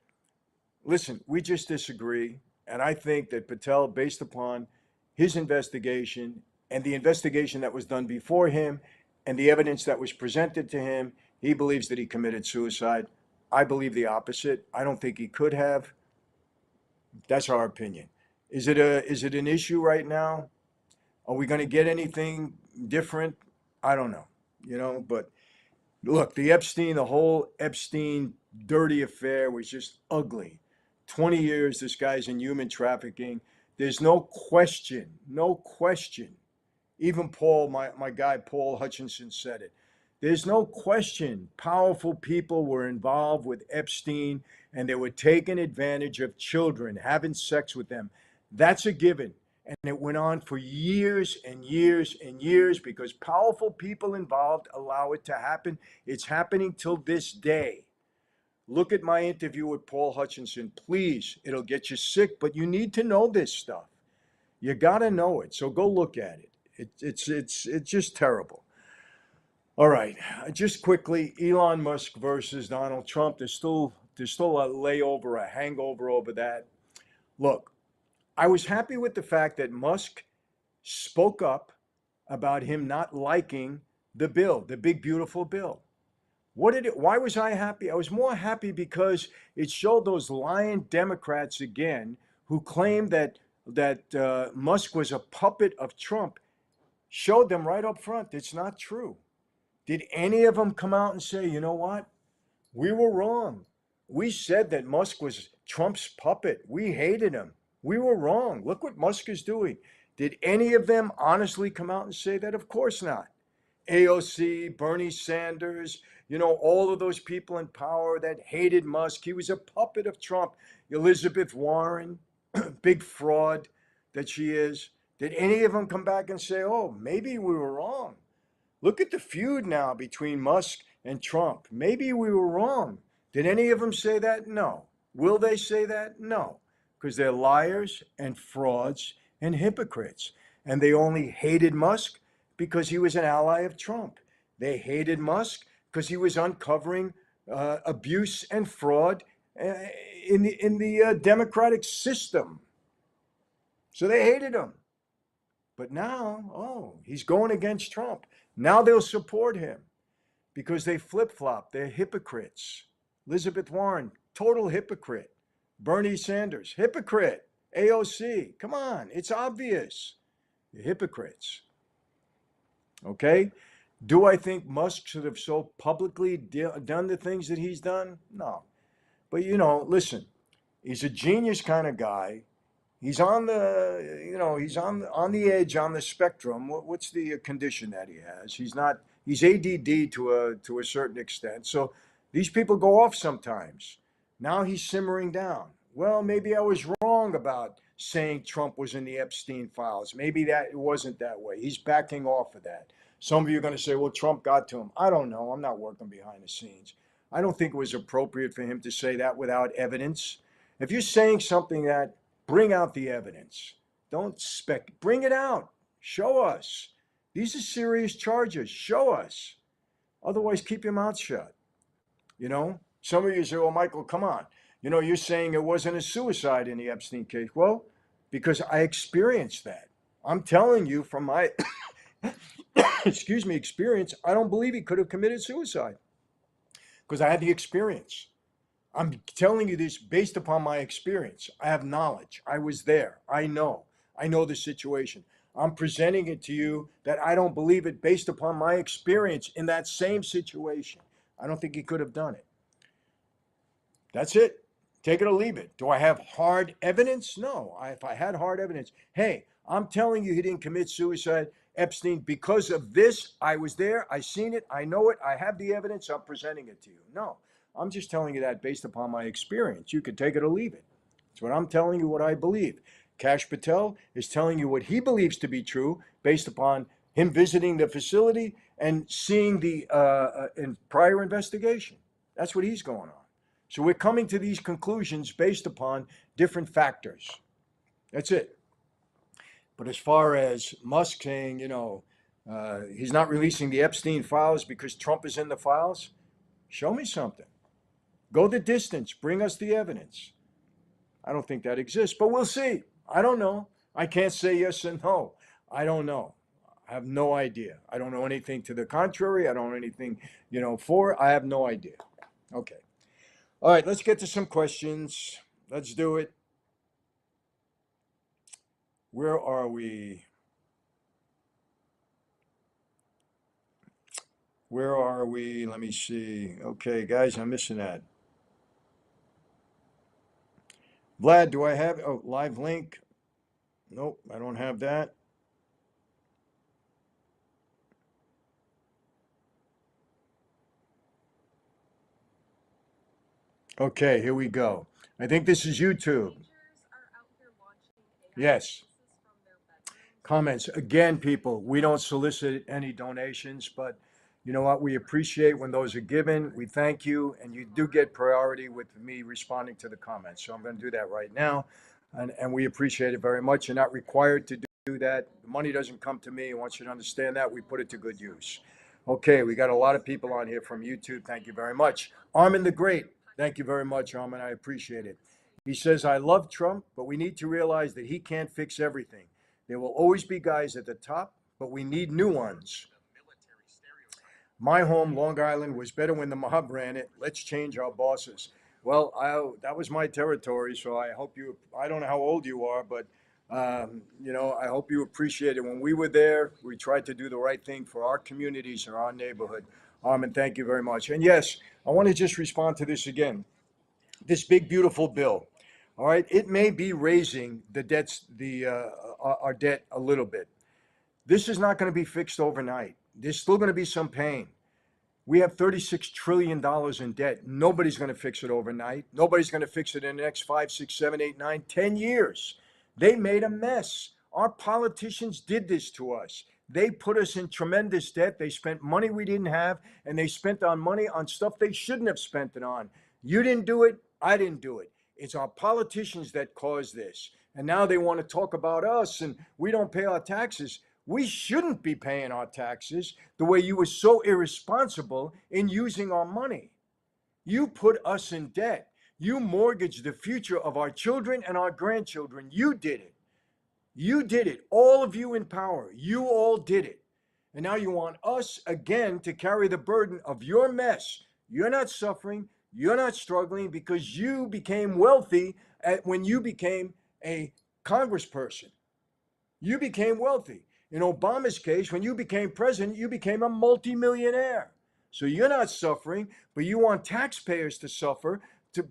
Listen, we just disagree. And I think that Patel, based upon his investigation and the investigation that was done before him and the evidence that was presented to him, he believes that he committed suicide. I believe the opposite. I don't think he could have. That's our opinion. Is it an issue right now? Are we going to get anything different? I don't know, but look, the whole Epstein dirty affair was just ugly. 20 years, this guy's in human trafficking. There's no question. Even Paul, my guy, Paul Hutchinson said it. There's no question powerful people were involved with Epstein and they were taking advantage of children, having sex with them. That's a given. And it went on for years and years and years because powerful people involved allow it to happen. It's happening till this day. Look at my interview with Paul Hutchinson. Please, it'll get you sick, but you need to know this stuff. You got to know it. So go look at it. It's just terrible. All right, just quickly, Elon Musk versus Donald Trump. There's still a layover, a hangover over that. Look, I was happy with the fact that Musk spoke up about him not liking the bill, the big beautiful bill. Why was I happy? I was more happy because it showed those lying Democrats again who claimed that Musk was a puppet of Trump. Showed them right up front it's not true. Did any of them come out and say, you know what? We were wrong. We said that Musk was Trump's puppet. We hated him. We were wrong. Look what Musk is doing. Did any of them honestly come out and say that? Of course not. AOC, Bernie Sanders, all of those people in power that hated Musk. He was a puppet of Trump. Elizabeth Warren, big fraud that she is. Did any of them come back and say, oh, maybe we were wrong? Look at the feud now between Musk and Trump. Maybe we were wrong. Did any of them say that? No. Will they say that? No. Because they're liars and frauds and hypocrites. And they only hated Musk because he was an ally of Trump. They hated Musk because he was uncovering abuse and fraud in the democratic system. So they hated him. But now, oh, he's going against Trump. Now they'll support him because they flip-flop. They're hypocrites. Elizabeth Warren, total hypocrite. Bernie Sanders, hypocrite. AOC, come on, it's obvious. You're hypocrites. Okay? Do I think Musk should have so publicly done the things that he's done? No. But listen, he's a genius kind of guy. He's on he's on the edge, on the spectrum. What's the condition that he has? He's ADD to a certain extent. So these people go off sometimes. Now he's simmering down. Well, maybe I was wrong about saying Trump was in the Epstein files. Maybe that it wasn't that way. He's backing off of that. Some of you are going to say, well, Trump got to him. I don't know. I'm not working behind the scenes. I don't think it was appropriate for him to say that without evidence. If you're saying something that, bring out the evidence. Don't bring it out. Show us. These are serious charges. Show us. Otherwise, keep your mouth shut. Some of you say, well, Michael, come on. You're saying it wasn't a suicide in the Epstein case. Well, because I experienced that. I'm telling you from my, experience, I don't believe he could have committed suicide because I had the experience. I'm telling you this based upon my experience. I have knowledge. I was there. I know the situation. I'm presenting it to you that I don't believe it based upon my experience in that same situation. I don't think he could have done it. That's it. Take it or leave it. Do I have hard evidence? No. If I had hard evidence, hey, I'm telling you he didn't commit suicide, Epstein, because of this. I was there. I seen it. I know it. I have the evidence. I'm presenting it to you. No. I'm just telling you that based upon my experience. You could take it or leave it. That's what I'm telling you, what I believe. Kash Patel is telling you what he believes to be true based upon him visiting the facility and seeing the in prior investigation. That's what he's going on. So we're coming to these conclusions based upon different factors. That's it. But as far as Musk saying, he's not releasing the Epstein files because Trump is in the files, show me something. Go the distance. Bring us the evidence. I don't think that exists, but we'll see. I don't know. I can't say yes and no. I don't know. I have no idea. I don't know anything to the contrary. I don't know anything, for. I have no idea. Okay. All right, let's get to some questions. Let's do it. Where are we? Where are we? Let me see. Okay, guys, I'm missing that. Vlad, do I have live link? Nope, I don't have that. Okay, here we go. I think this is YouTube. Yes. Comments. Again, people, we don't solicit any donations, but you know what? We appreciate when those are given. We thank you, and you do get priority with me responding to the comments. So I'm going to do that right now. And we appreciate it very much. You're not required to do that. The money doesn't come to me. I want you to understand that. We put it to good use. Okay, we got a lot of people on here from YouTube. Thank you very much. Armin the Great. Thank you very much, Armin. I appreciate it. He says, I love Trump, but we need to realize that he can't fix everything. There will always be guys at the top, but we need new ones. My home, Long Island, was better when the mob ran it. Let's change our bosses. Well, that was my territory, so I hope you, I don't know how old you are, but, I hope you appreciate it. When we were there, we tried to do the right thing for our communities or our neighborhood. Armin, thank you very much. And yes, I want to just respond to this again. This big, beautiful bill. All right, it may be raising the debts, our debt a little bit. This is not going to be fixed overnight. There's still going to be some pain. We have $36 trillion in debt. Nobody's going to fix it overnight. Nobody's going to fix it in the next 5, 6, 7, 8, 9, 10 years. They made a mess. Our politicians did this to us. They put us in tremendous debt. They spent money we didn't have, and they spent on money on stuff they shouldn't have spent it on. You didn't do it. I didn't do it. It's our politicians that caused this. And now they want to talk about us and we don't pay our taxes. We shouldn't be paying our taxes the way you were so irresponsible in using our money. You put us in debt. You mortgaged the future of our children and our grandchildren. You did it. You did it. All of you in power. You all did it. And now you want us again to carry the burden of your mess. You're not suffering. You're not struggling because you became wealthy when you became a congressperson. You became wealthy. In Obama's case, when you became president, you became a multimillionaire. So you're not suffering, but you want taxpayers to suffer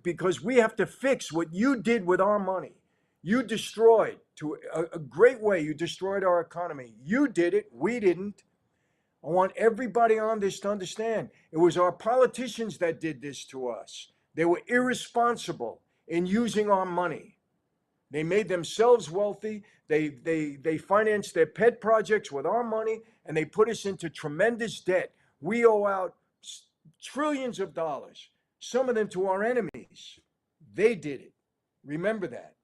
because we have to fix what you did with our money. You destroyed, to a great way, you destroyed our economy. You did it. We didn't. I want everybody on this to understand it was our politicians that did this to us. They were irresponsible in using our money. They made themselves wealthy. They financed their pet projects with our money, and they put us into tremendous debt. We owe out trillions of dollars, some of them to our enemies. They did it. Remember that.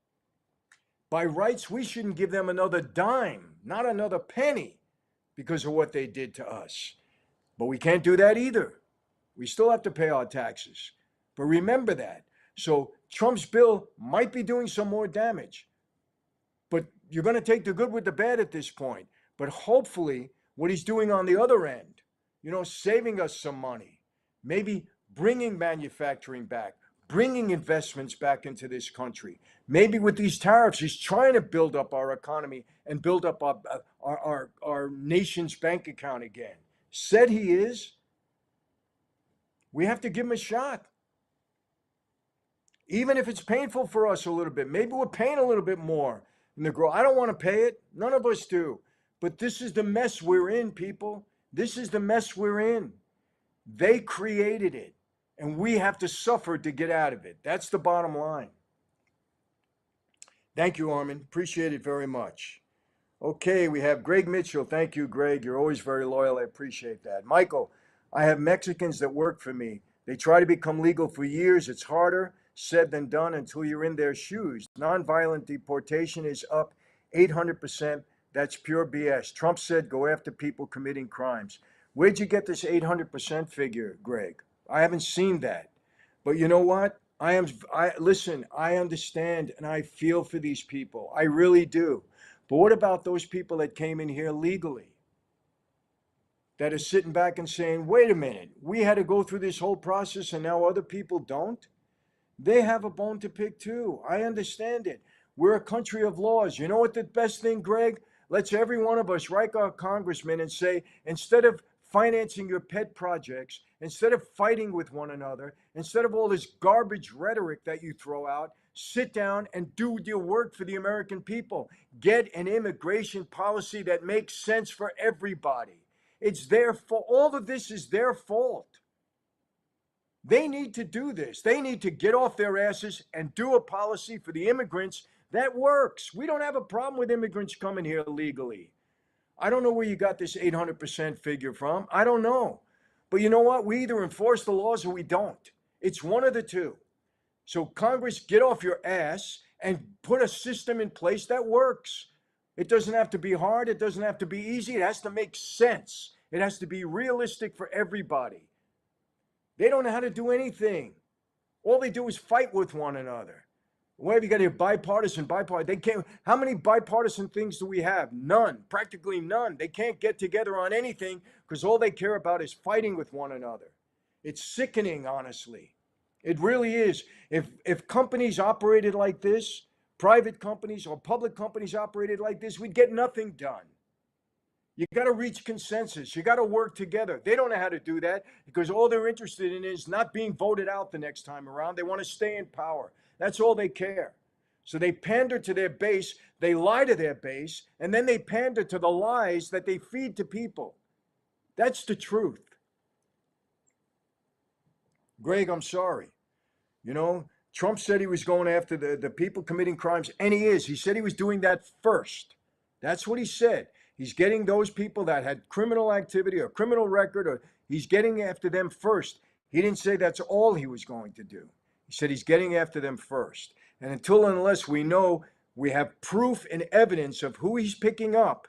By rights, we shouldn't give them another dime, not another penny, because of what they did to us. But we can't do that either. We still have to pay our taxes. But remember that. So Trump's bill might be doing some more damage. But you're going to take the good with the bad at this point. But hopefully, what he's doing on the other end, saving us some money, maybe bringing manufacturing back, bringing investments back into this country. Maybe with these tariffs, he's trying to build up our economy and build up our nation's bank account again. Said he is. We have to give him a shot. Even if it's painful for us a little bit, maybe we're paying a little bit more in the growth. I don't want to pay it. None of us do. But this is the mess we're in, people. This is the mess we're in. They created it, and we have to suffer to get out of it. That's the bottom line. Thank you, Armin. Appreciate it very much. Okay, we have Greg Mitchell. Thank you, Greg. You're always very loyal. I appreciate that. Michael, I have Mexicans that work for me. They try to become legal for years. It's harder said than done until you're in their shoes. Nonviolent deportation is up 800%. That's pure BS. Trump said go after people committing crimes. Where'd you get this 800% figure, Greg? I haven't seen that. But you know what? Listen, I understand and I feel for these people. I really do. But what about those people that came in here legally? That are sitting back and saying, wait a minute, we had to go through this whole process and now other people don't? They have a bone to pick too. I understand it. We're a country of laws. You know what the best thing, Greg? Let's every one of us write our congressman and say, instead of financing your pet projects, instead of fighting with one another, instead of all this garbage rhetoric that you throw out, sit down and do your work for the American people. Get an immigration policy that makes sense for everybody. It's their fault. All of this is their fault. They need to do this. They need to get off their asses and do a policy for the immigrants that works. We don't have a problem with immigrants coming here legally. I don't know where you got this 800% figure from. I don't know. But you know what? We either enforce the laws or we don't. It's one of the two. So, Congress, get off your ass and put a system in place that works. It doesn't have to be hard. It doesn't have to be easy. It has to make sense. It has to be realistic for everybody. They don't know how to do anything. All they do is fight with one another. Where have you got your bipartisan? They can't. How many bipartisan things do we have? None. Practically none. They can't get together on anything because all they care about is fighting with one another. It's sickening, honestly. It really is. If companies operated like this, private companies or public companies operated like this, we'd get nothing done. You got to reach consensus. You got to work together. They don't know how to do that because all they're interested in is not being voted out the next time around. They want to stay in power. That's all they care. So they pander to their base, they lie to their base, and then they pander to the lies that they feed to people. That's the truth. Greg, I'm sorry. You know, Trump said he was going after the people committing crimes, and he is. He said he was doing that first. That's what he said. He's getting those people that had criminal activity or criminal record, or he's getting after them first. He didn't say that's all he was going to do. He said he's getting after them first. And until and unless we know we have proof and evidence of who he's picking up,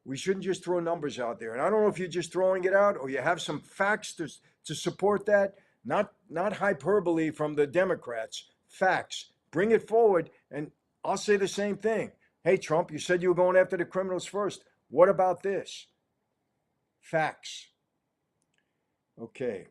we shouldn't just throw numbers out there. And I don't know if you're just throwing it out or you have some facts to support that. Not hyperbole from the Democrats. Facts. Bring it forward, and I'll say the same thing. Hey, Trump, you said you were going after the criminals first. What about this? Facts. Okay.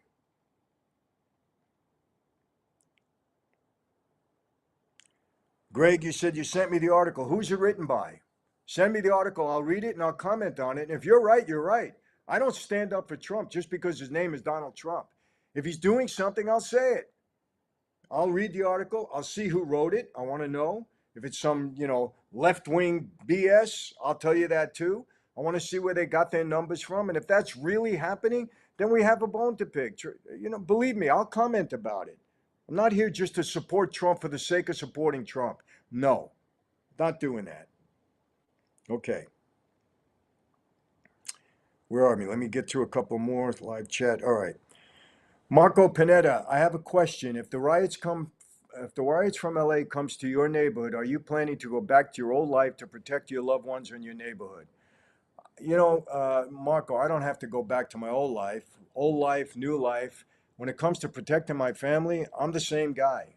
Greg, you said you sent me the article. Who's it written by? Send me the article. I'll read it and I'll comment on it. And if you're right, you're right. I don't stand up for Trump just because his name is Donald Trump. If he's doing something, I'll say it. I'll read the article. I'll see who wrote it. I want to know. If it's some, left-wing BS, I'll tell you that too. I want to see where they got their numbers from. And if that's really happening, then we have a bone to pick. Believe me, I'll comment about it. I'm not here just to support Trump for the sake of supporting Trump. No, not doing that. Okay. Where are we? Let me get to a couple more live chat. All right. Marco Pineda, I have a question. If the riots from LA comes to your neighborhood, are you planning to go back to your old life to protect your loved ones in your neighborhood? Marco, I don't have to go back to my old life. Old life, new life. When it comes to protecting my family, I'm the same guy.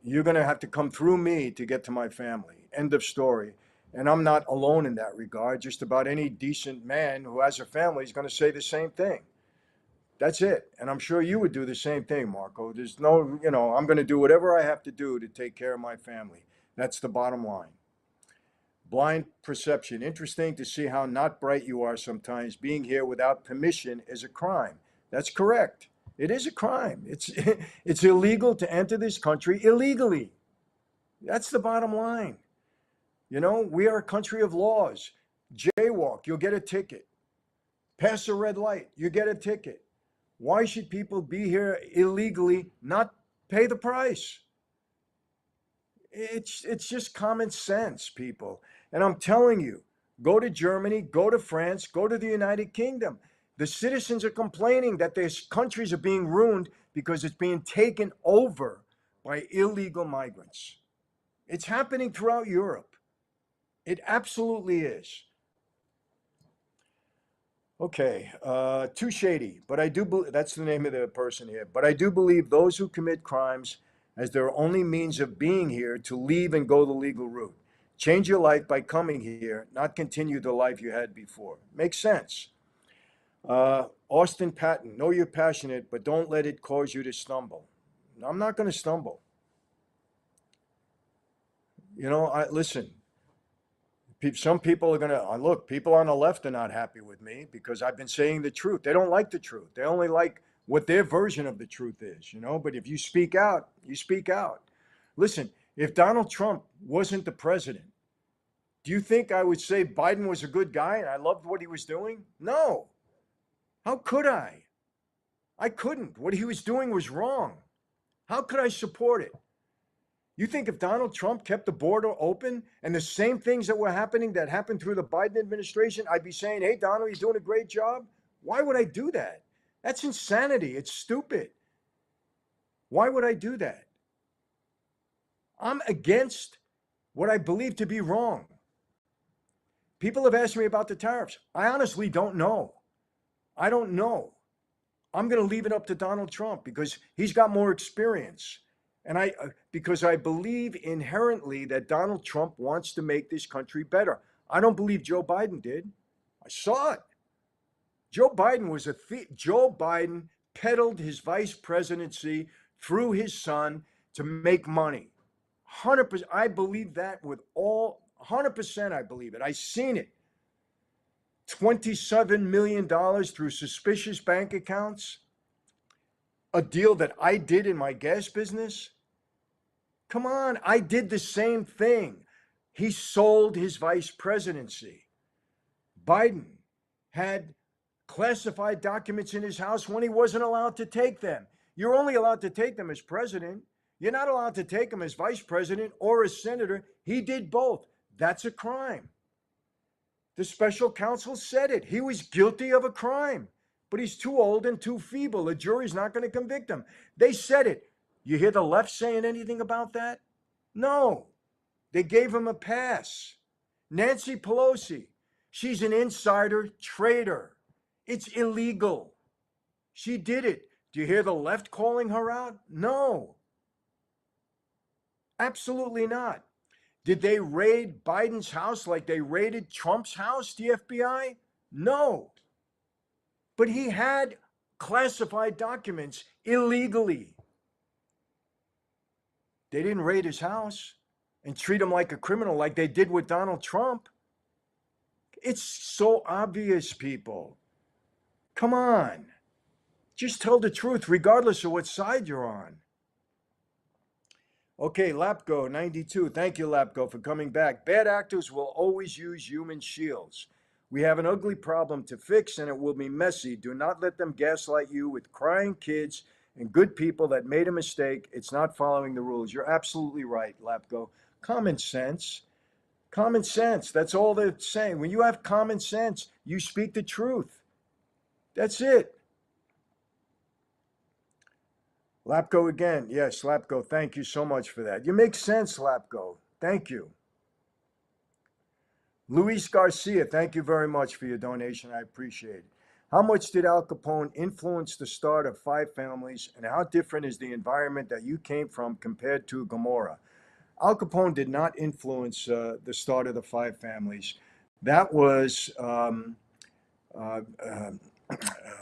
You're going to have to come through me to get to my family. End of story. And I'm not alone in that regard. Just about any decent man who has a family is going to say the same thing. That's it. And I'm sure you would do the same thing, Marco. There's no, I'm going to do whatever I have to do to take care of my family. That's the bottom line. Blind perception. Interesting to see how not bright you are sometimes. Being here without permission is a crime. That's correct. It is a crime. It's illegal to enter this country illegally. That's the bottom line. We are a country of laws. Jaywalk, you'll get a ticket. Pass a red light, you get a ticket. Why should people be here illegally, not pay the price? It's just common sense, people. And I'm telling you, go to Germany, go to France, go to the United Kingdom. The citizens are complaining that their countries are being ruined because it's being taken over by illegal migrants. It's happening throughout Europe. It absolutely is. Okay, too shady, but I do believe that's the name of the person here. But I do believe those who commit crimes as their only means of being here to leave and go the legal route. Change your life by coming here, not continue the life you had before. Makes sense. Austin Patton, know you're passionate, but don't let it cause you to stumble. I'm not going to stumble. Listen. Some people are going to look, people on the left are not happy with me because I've been saying the truth. They don't like the truth. They only like what their version of the truth is, but if you speak out, you speak out. Listen, if Donald Trump wasn't the president, do you think I would say Biden was a good guy and I loved what he was doing? No. How could I? I couldn't. What he was doing was wrong. How could I support it? You think if Donald Trump kept the border open and the same things that were happening that happened through the Biden administration, I'd be saying, hey, Donald, you're doing a great job? Why would I do that? That's insanity. It's stupid. Why would I do that? I'm against what I believe to be wrong. People have asked me about the tariffs. I honestly don't know. I don't know. I'm going to leave it up to Donald Trump because he's got more experience. And because I believe inherently that Donald Trump wants to make this country better. I don't believe Joe Biden did. I saw it. Joe Biden was a thief. Joe Biden peddled his vice presidency through his son to make money. 100%. I believe that with all 100%. I believe it. I seen it. $27 million through suspicious bank accounts. A deal that I did in my gas business. Come on, I did the same thing. He sold his vice presidency. Biden had classified documents in his house when he wasn't allowed to take them. You're only allowed to take them as president. You're not allowed to take them as vice president or as senator. He did both. That's a crime. The special counsel said it. He was guilty of a crime, but he's too old and too feeble. The jury's not going to convict him. They said it. You hear the left saying anything about that? No. They gave him a pass. Nancy Pelosi, she's an insider trader. It's illegal. She did it. Do you hear the left calling her out? No. Absolutely not. Did they raid Biden's house like they raided Trump's house, the FBI? No. But he had classified documents illegally. They didn't raid his house and treat him like a criminal like they did with Donald Trump. It's so obvious, people. Come on. Just tell the truth, regardless of what side you're on. Okay, Lapko 92. Thank you, Lapko, for coming back. Bad actors will always use human shields. We have an ugly problem to fix, and it will be messy. Do not let them gaslight you with crying kids and good people that made a mistake. It's not following the rules. You're absolutely right, Lapko. Common sense. Common sense. That's all they're saying. When you have common sense, you speak the truth. That's it. Lapko again. Yes, Lapko, thank you so much for that. You make sense, Lapko. Thank you. Luis Garcia, thank you very much for your donation. I appreciate it. How much did Al Capone influence the start of Five Families, and how different is the environment that you came from compared to Gomorrah? Al Capone did not influence the start of the Five Families. That was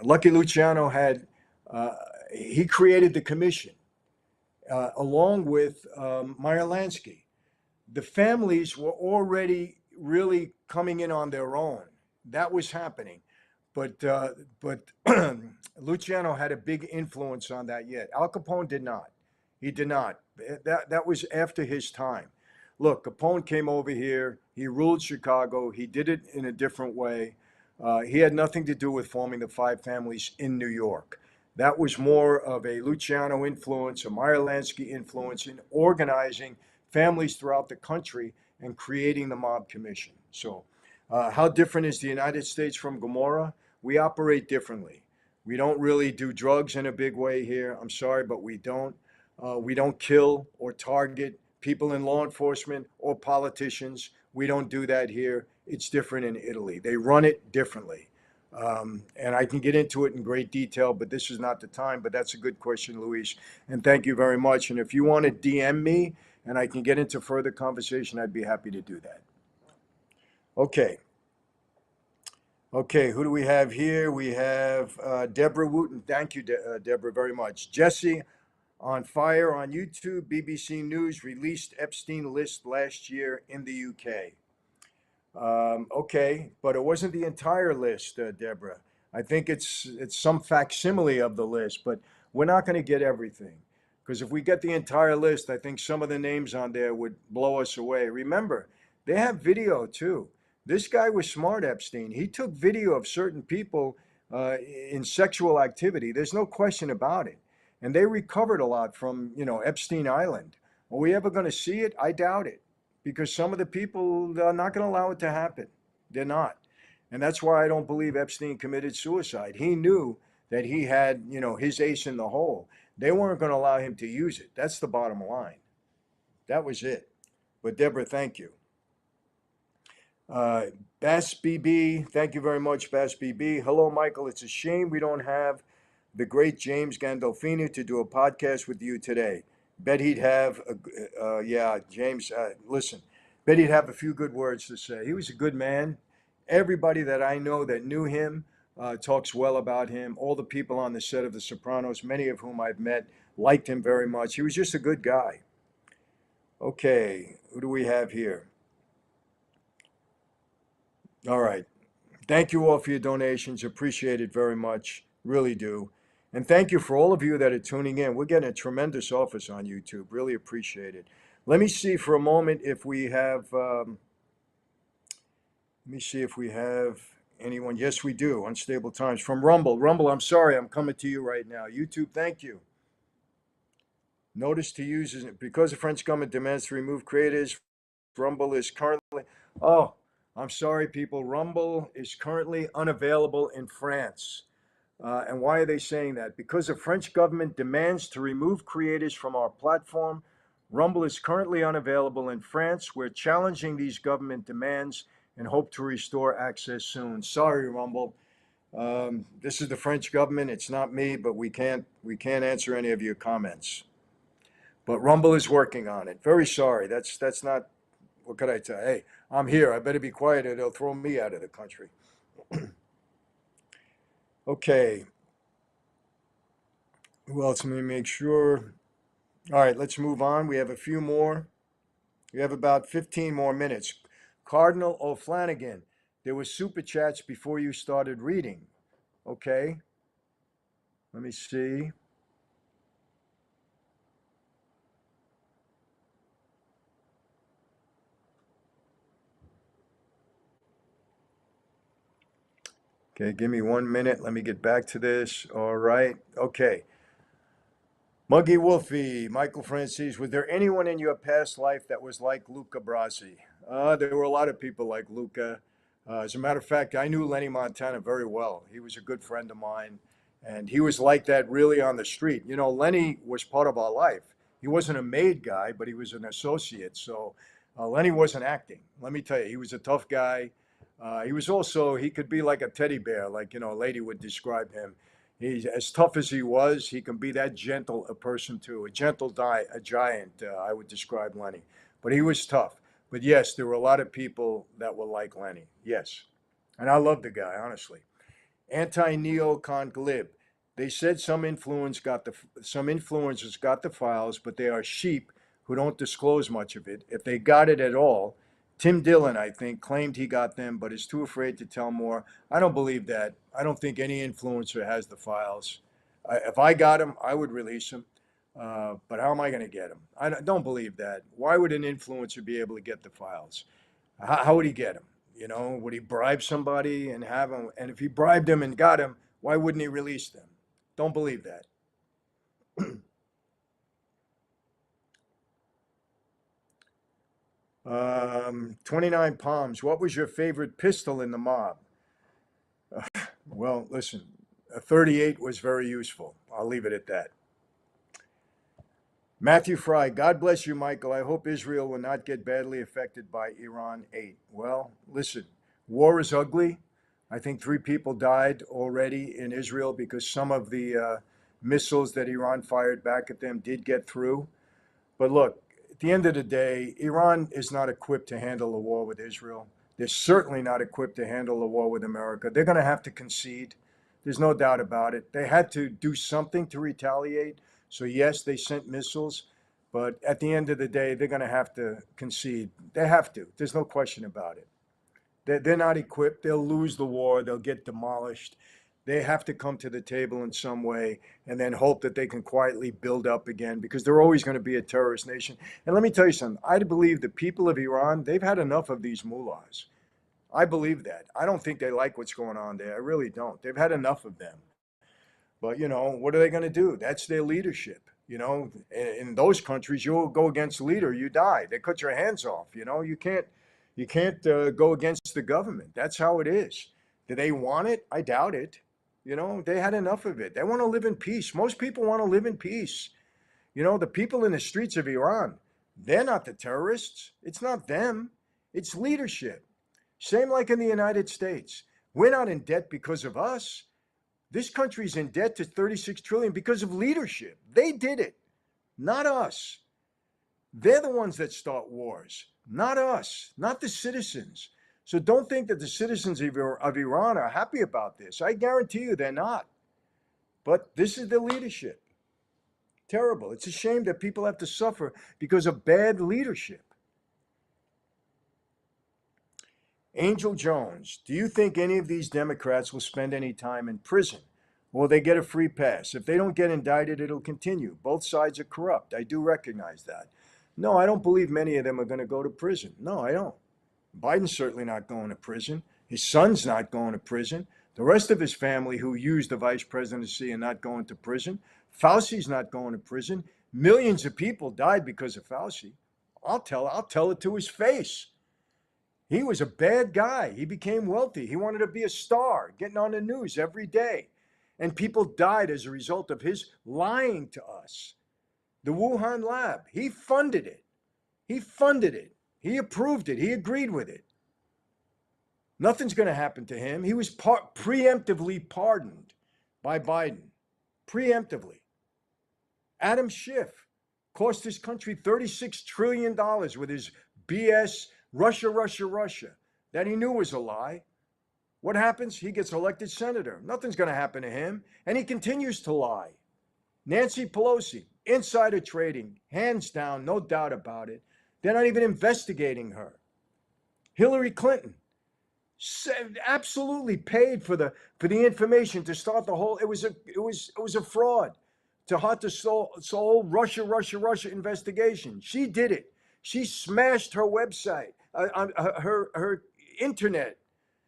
Lucky Luciano had. He created the commission along with Meyer Lansky. The families were already really coming in on their own. That was happening, but Luciano had a big influence on that yet. Al Capone did not. He did not. That was after his time. Look, Capone came over here. He ruled Chicago. He did it in a different way. He had nothing to do with forming the Five Families in New York. That was more of a Luciano influence, a Meyer Lansky influence in organizing families throughout the country and creating the mob commission. So how different is the United States from Gomorrah? We operate differently. We don't really do drugs in a big way here. I'm sorry, but we don't. We don't kill or target people in law enforcement or politicians. We don't do that here. It's different in Italy. They run it differently. And I can get into it in great detail, but this is not the time. But that's a good question, Luis. And thank you very much. And if you want to DM me and I can get into further conversation, I'd be happy to do that. Okay. Okay, who do we have here? We have Deborah Wooten. Thank you, Deborah, very much. Jesse on fire on YouTube. BBC News released Epstein list last year in the UK. Okay, but it wasn't the entire list, Deborah. I think it's some facsimile of the list, but we're not going to get everything. Because if we get the entire list, I think some of the names on there would blow us away. Remember, they have video too. This guy was smart, Epstein. He took video of certain people in sexual activity. There's no question about it. And they recovered a lot from, Epstein Island. Are we ever going to see it? I doubt it, because some of the people are not going to allow it to happen. They're not. And that's why I don't believe Epstein committed suicide. He knew that he had, his ace in the hole. They weren't going to allow him to use it. That's the bottom line. That was it. But Deborah, thank you. Uh, Bass BB, thank you very much, Bass BB. Hello, Michael. It's a shame we don't have the great James Gandolfini to do a podcast with you today. Bet he'd have, yeah, James, listen, bet he'd have a few good words to say. He was a good man. Everybody that I know that knew him talks well about him. All the people on the set of The Sopranos, many of whom I've met, liked him very much. He was just a good guy. Okay, who do we have here? All right. Thank you all for your donations. Appreciate it very much. Really do. And thank you for all of you that are tuning in. We're getting a tremendous office on YouTube. Really appreciate it. Let me see for a moment if we have, let me see if we have anyone. Yes, we do. Unstable Times from Rumble. Rumble, I'm sorry. I'm coming to you right now. YouTube, thank you. Notice to use is because the French government demands to remove creators. Rumble is currently, oh, I'm sorry, people. Rumble is currently unavailable in France. And why are they saying that? Because the French government demands to remove creators from our platform. Rumble is currently unavailable in France. We're challenging these government demands and hope to restore access soon. Sorry, Rumble. This is the French government. It's not me, but we can't answer any of your comments. But Rumble is working on it. Very sorry. That's not. What could I tell? Hey, I'm here. I better be quiet or they'll throw me out of the country. Okay. Who else? Let me make sure. All right, let's move on. We have a few more. We have about 15 more minutes. Cardinal O'Flanagan, there were super chats before you started reading. Okay. Let me see. Okay, give me 1 minute. Let me get back to this. All right. Okay. Muggy Wolfie, Michael Francis, was there anyone in your past life that was like Luca Brasi? There were a lot of people like Luca. As a matter of fact, I knew Lenny Montana very well. He was a good friend of mine, and he was like that really on the street. Lenny was part of our life. He wasn't a made guy, but he was an associate. So Lenny wasn't acting. Let me tell you, he was a tough guy. He was also, he could be like a teddy bear, like, a lady would describe him. He's as tough as he was. He can be that gentle a person too, a giant. I would describe Lenny, but he was tough. But yes, there were a lot of people that were like Lenny. Yes, and I love the guy honestly. Anti-neocon glib. They said some influencers got the files, but they are sheep who don't disclose much of it. If they got it at all, Tim Dillon, I think, claimed he got them, but is too afraid to tell more. I don't believe that. I don't think any influencer has the files. If I got them, I would release them. But how am I going to get them? I don't believe that. Why would an influencer be able to get the files? How would he get them? Would he bribe somebody and have them? And if he bribed them and got them, why wouldn't he release them? Don't believe that. 29 Palms. What was your favorite pistol in the mob? Well, listen, a 38 was very useful. I'll leave it at that. Matthew Fry, God bless you, Michael. I hope Israel will not get badly affected by Iran 8. Well, listen, war is ugly. I think 3 people died already in Israel because some of the missiles that Iran fired back at them did get through. But look, at the end of the day, Iran is not equipped to handle a war with Israel. They're certainly not equipped to handle a war with America. They're going to have to concede. There's no doubt about it. They had to do something to retaliate. So, yes, they sent missiles. But at the end of the day, they're going to have to concede. They have to. There's no question about it. They're not equipped. They'll lose the war. They'll get demolished. They have to come to the table in some way and then hope that they can quietly build up again because they're always going to be a terrorist nation. And let me tell you something. I believe the people of Iran, they've had enough of these mullahs. I believe that. I don't think they like what's going on there. I really don't. They've had enough of them. But what are they going to do? That's their leadership. In those countries, you'll go against the leader, you die. They cut your hands off. You can't go against the government. That's how it is. Do they want it? I doubt it. They had enough of it. They want to live in peace. Most people want to live in peace. The people in the streets of Iran, they're not the terrorists. It's not them. It's leadership. Same like in the United States. We're not in debt because of us. This country's in debt to 36 trillion because of leadership. They did it, not us. They're the ones that start wars, not us, not the citizens. So don't think that the citizens of Iran are happy about this. I guarantee you they're not. But this is the leadership. Terrible. It's a shame that people have to suffer because of bad leadership. Angel Jones, do you think any of these Democrats will spend any time in prison? Will they get a free pass? If they don't get indicted, it'll continue. Both sides are corrupt. I do recognize that. No, I don't believe many of them are going to go to prison. No, I don't. Biden's certainly not going to prison. His son's not going to prison. The rest of his family who used the vice presidency are not going to prison. Fauci's not going to prison. Millions of people died because of Fauci. I'll tell it to his face. He was a bad guy. He became wealthy. He wanted to be a star, getting on the news every day. And people died as a result of his lying to us. The Wuhan lab, he funded it. He funded it. He approved it. He agreed with it. Nothing's going to happen to him. He was preemptively pardoned by Biden. Preemptively. Adam Schiff cost his country $36 trillion with his BS Russia, Russia, Russia, that he knew was a lie. What happens? He gets elected senator. Nothing's going to happen to him. And he continues to lie. Nancy Pelosi, insider trading, hands down, no doubt about it. They're not even investigating her. Hillary Clinton absolutely paid for the information to start the whole. It was a fraud to start this whole Russia, Russia, Russia investigation. She did it. She smashed her website, her internet.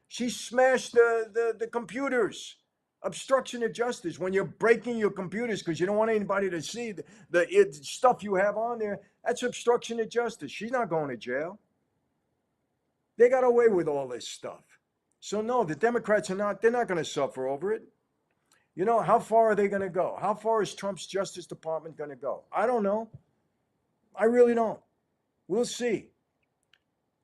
She smashed the computers. Obstruction of justice. When you're breaking your computers because you don't want anybody to see the stuff you have on there, that's obstruction of justice. She's not going to jail. They got away with all this stuff. So no, the Democrats they're not going to suffer over it. How far are they going to go? How far is Trump's Justice Department going to go? I don't know. I really don't. We'll see.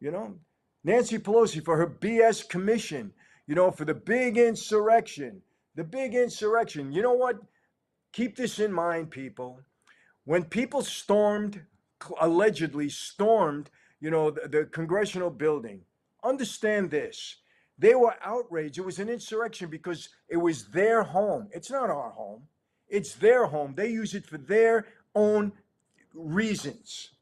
Nancy Pelosi for her BS commission, for the big insurrection. The big insurrection. You know what? Keep this in mind, people. When people allegedly stormed, the congressional building, understand this. They were outraged. It was an insurrection because it was their home. It's not our home. It's their home. They use it for their own reasons.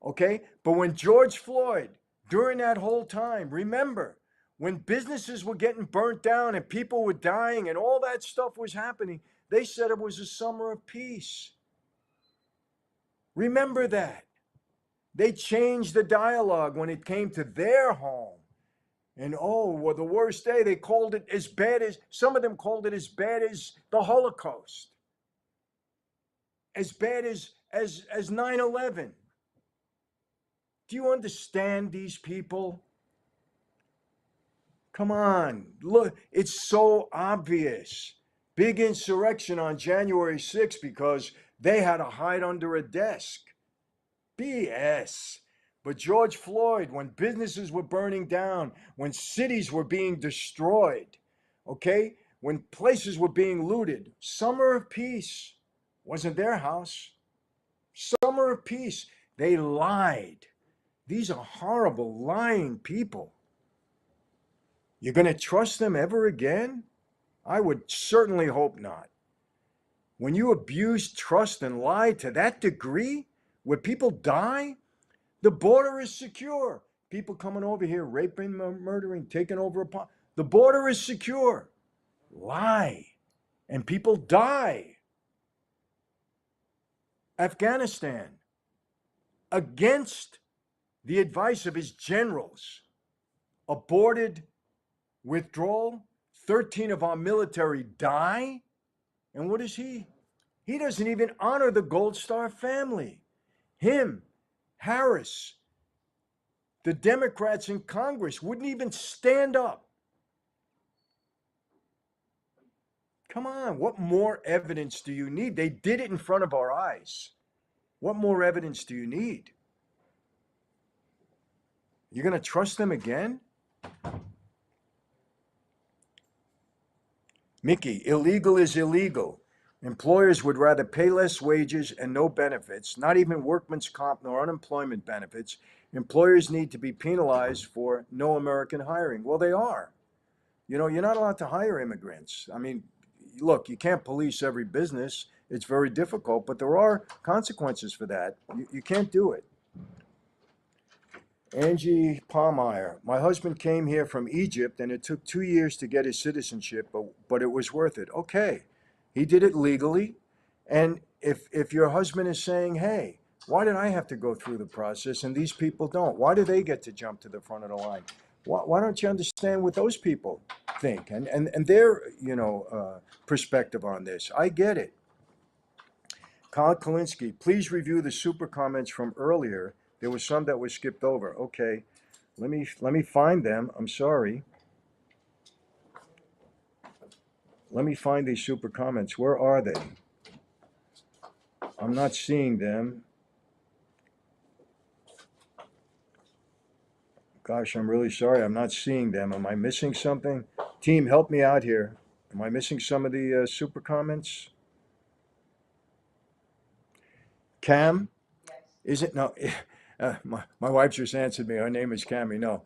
Okay? But when George Floyd, during that whole time, remember, when businesses were getting burnt down and people were dying and all that stuff was happening, they said it was a summer of peace. Remember that. They changed the dialogue when it came to their home. And the worst day, they called it as bad as, some of them called it as bad as the Holocaust. As bad as 9/11. Do you understand these people? Come on, look, it's so obvious. Big insurrection on January 6th because they had to hide under a desk. BS. But George Floyd, when businesses were burning down, when cities were being destroyed, okay, when places were being looted, summer of peace wasn't their house. Summer of peace. They lied. These are horrible, lying people. You're going to trust them ever again? I would certainly hope not. When you abuse trust and lie to that degree, where people die, the border is secure. People coming over here, raping, murdering, taking over. The border is secure. Lie. And people die. Afghanistan, against the advice of his generals, aborted withdrawal. 13 of our military die. And what is he? He doesn't even honor the Gold Star family. Him, Harris, the Democrats in Congress wouldn't even stand up. Come on, what more evidence do you need? They did it in front of our eyes. What more evidence do you need? You're going to trust them again? Mickey, illegal is illegal. Employers would rather pay less wages and no benefits, not even workman's comp nor unemployment benefits. Employers need to be penalized for no American hiring. Well, they are. You know, you're not allowed to hire immigrants. I mean, look, you can't police every business. It's very difficult, but there are consequences for that. You can't do it. Angie Palmeyer, my husband came here from Egypt and it took 2 years to get his citizenship, but it was worth it. Okay, he did it legally. And if your husband is saying, hey, why did I have to go through the process and these people don't? Why do they get to jump to the front of the line? Why don't you understand what those people think and their, perspective on this? I get it. Kyle Kalinsky, please review the super comments from earlier. There was some that were skipped over. Okay, let me find them. I'm sorry. Let me find these super comments. Where are they? I'm not seeing them. Gosh, I'm really sorry. I'm not seeing them. Am I missing something? Team, help me out here. Am I missing some of the super comments? Cam? Is it? No. My wife just answered me. Her name is Cammy. No.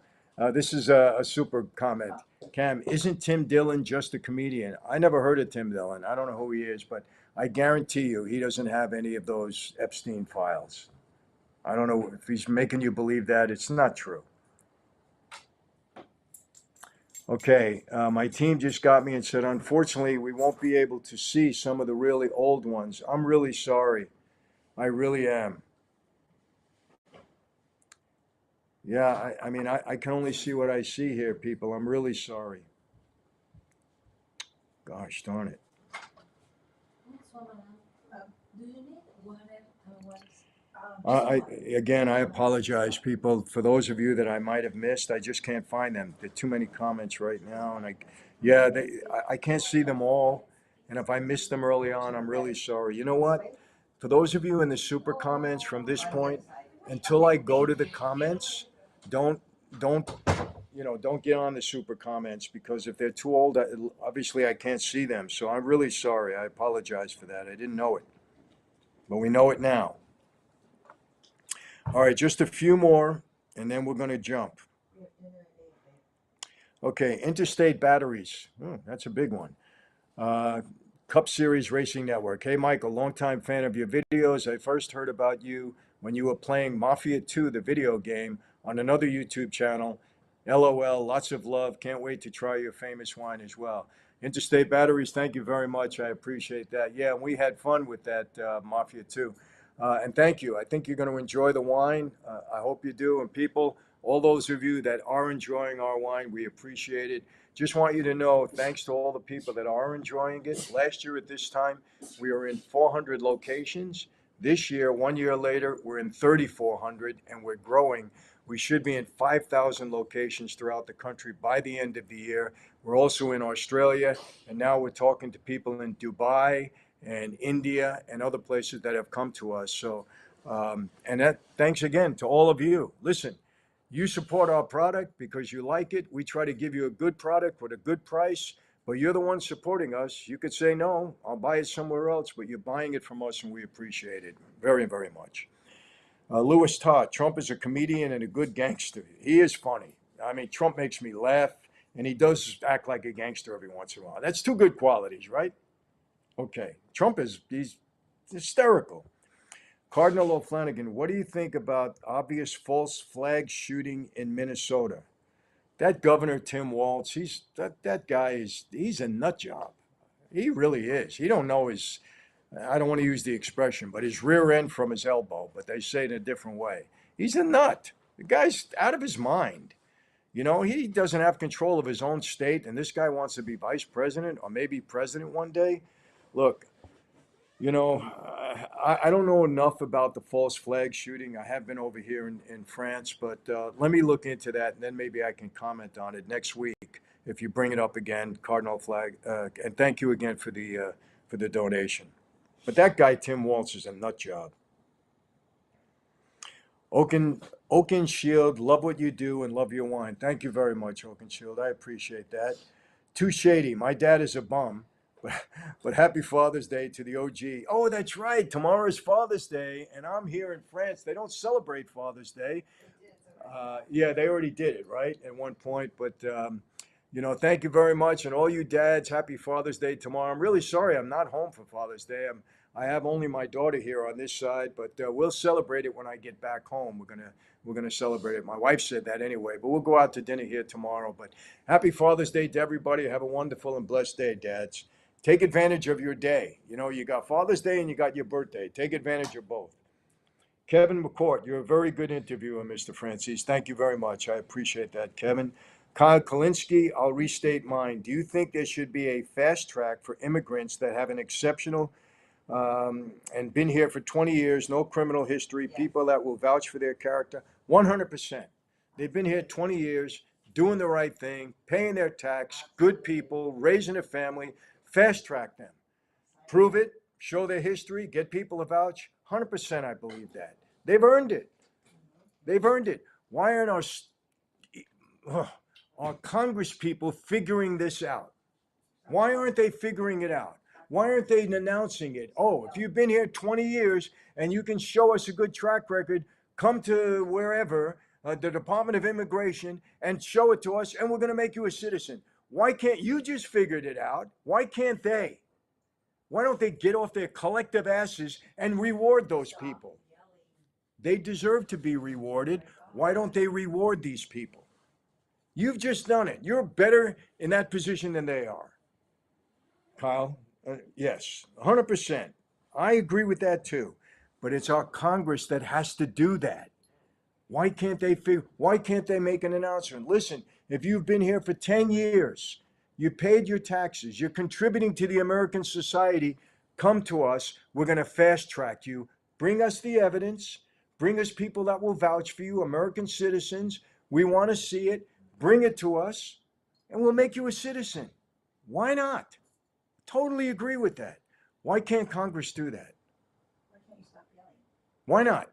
This is a super comment. Cam, isn't Tim Dillon just a comedian? I never heard of Tim Dillon. I don't know who he is, but I guarantee you he doesn't have any of those Epstein files. I don't know if he's making you believe that. It's not true. Okay, my team just got me and said, unfortunately, we won't be able to see some of the really old ones. I'm really sorry. I really am. Yeah, I mean, I can only see what I see here, people. I'm really sorry. Gosh darn it. Next one, do you need water once? I again, I apologize, people. For those of you that I might have missed, I just can't find them. There are too many comments right now, and yeah, I can't see them all. And if I missed them early on, I'm really sorry. You know what? For those of you in the super comments from this point, until I go to the comments, don't don't don't get on the super comments because if they're too old, obviously I can't see them. So I'm really sorry. I apologize for that. I didn't know it, but we know it now. All right, just a few more, and then we're going to jump. Okay, interstate batteries. Oh, that's a big one. Uh, Cup Series Racing Network. Hey, Michael, longtime fan of your videos. I first heard about you when you were playing Mafia 2, the video game, on another YouTube channel. LOL, lots of love. Can't wait to try your famous wine as well. Interstate Batteries, thank you very much. I appreciate that. Yeah, we had fun with that Mafia 2. And thank you. I think you're going to enjoy the wine. I hope you do. And people, all those of you that are enjoying our wine, we appreciate it. Just want you to know, thanks to all the people that are enjoying it. Last year at this time, we were in 400 locations. This year, 1 year later, we're in 3,400 and we're growing. We should be in 5,000 locations throughout the country by the end of the year. We're also in Australia, and now we're talking to people in Dubai and India and other places that have come to us. So, and that thanks again to all of you. Listen, you support our product because you like it. We try to give you a good product with a good price, but you're the one supporting us. You could say, no, I'll buy it somewhere else, but you're buying it from us and we appreciate it very, very much. Louis Todd, Trump is a comedian and a good gangster. He is funny. I mean, Trump makes me laugh and he does act like a gangster every once in a while. That's two good qualities, right? Okay. He's hysterical. Cardinal O'Flanagan, what do you think about obvious false flag shooting in Minnesota? That Governor Tim Walz, that guy he's a nut job. He really is. He don't know his, I don't want to use the expression, but his rear end from his elbow, but they say it in a different way. He's a nut. The guy's out of his mind. You know, he doesn't have control of his own state, and this guy wants to be vice president or maybe president one day. Look, you know, I don't know enough about the false flag shooting. I have been over here in France, but let me look into that, and then maybe I can comment on it next week if you bring it up again, Cardinal Flag. And thank you again for the donation. But that guy Tim Waltz is a nut job. Oaken Shield, love what you do and love your wine. Thank you very much, Oaken Shield. I appreciate that. Too shady. My dad is a bum, but happy Father's Day to the OG. Oh, that's right. Tomorrow is Father's Day, and I'm here in France. They don't celebrate Father's Day. Yeah, they already did it, right, at one point. But, you know, thank you very much. And all you dads, happy Father's Day tomorrow. I'm really sorry I'm not home for Father's Day. I have only my daughter here on this side, but we'll celebrate it when I get back home. We're gonna celebrate it. My wife said that anyway, but we'll go out to dinner here tomorrow. But happy Father's Day to everybody. Have a wonderful and blessed day, dads. Take advantage of your day. You know, you got Father's Day and you got your birthday. Take advantage of both. Kevin McCourt, you're a very good interviewer, Mr. Francis. Thank you very much. I appreciate that, Kevin. Kyle Kalinsky, I'll restate mine. Do you think there should be a fast track for immigrants that have an exceptional and been here for 20 years, no criminal history, people that will vouch for their character? 100%. They've been here 20 years, doing the right thing, paying their tax, good people, raising a family. Fast track them. Prove it, show their history, get people to vouch. 100% I believe that. They've earned it. They've earned it. Why aren't our Congress people figuring this out? Why aren't they figuring it out? Why aren't they announcing it? Oh, if you've been here 20 years and you can show us a good track record, come to wherever, the Department of Immigration, and show it to us, and we're going to make you a citizen. Why can't you just figured it out? Why can't they? Why don't they get off their collective asses and reward those people? They deserve to be rewarded. Why don't they reward these people? You've just done it. You're better in that position than they are. Kyle, yes, 100%. I agree with that too. But it's our Congress that has to do that. Why can't they make an announcement? Listen, if you've been here for 10 years, you paid your taxes, you're contributing to the American society, come to us. We're going to fast track you. Bring us the evidence. Bring us people that will vouch for you, American citizens. We want to see it. Bring it to us, and we'll make you a citizen. Why not? Totally agree with that. Why can't Congress do that? Why can't you stop yelling? Why not?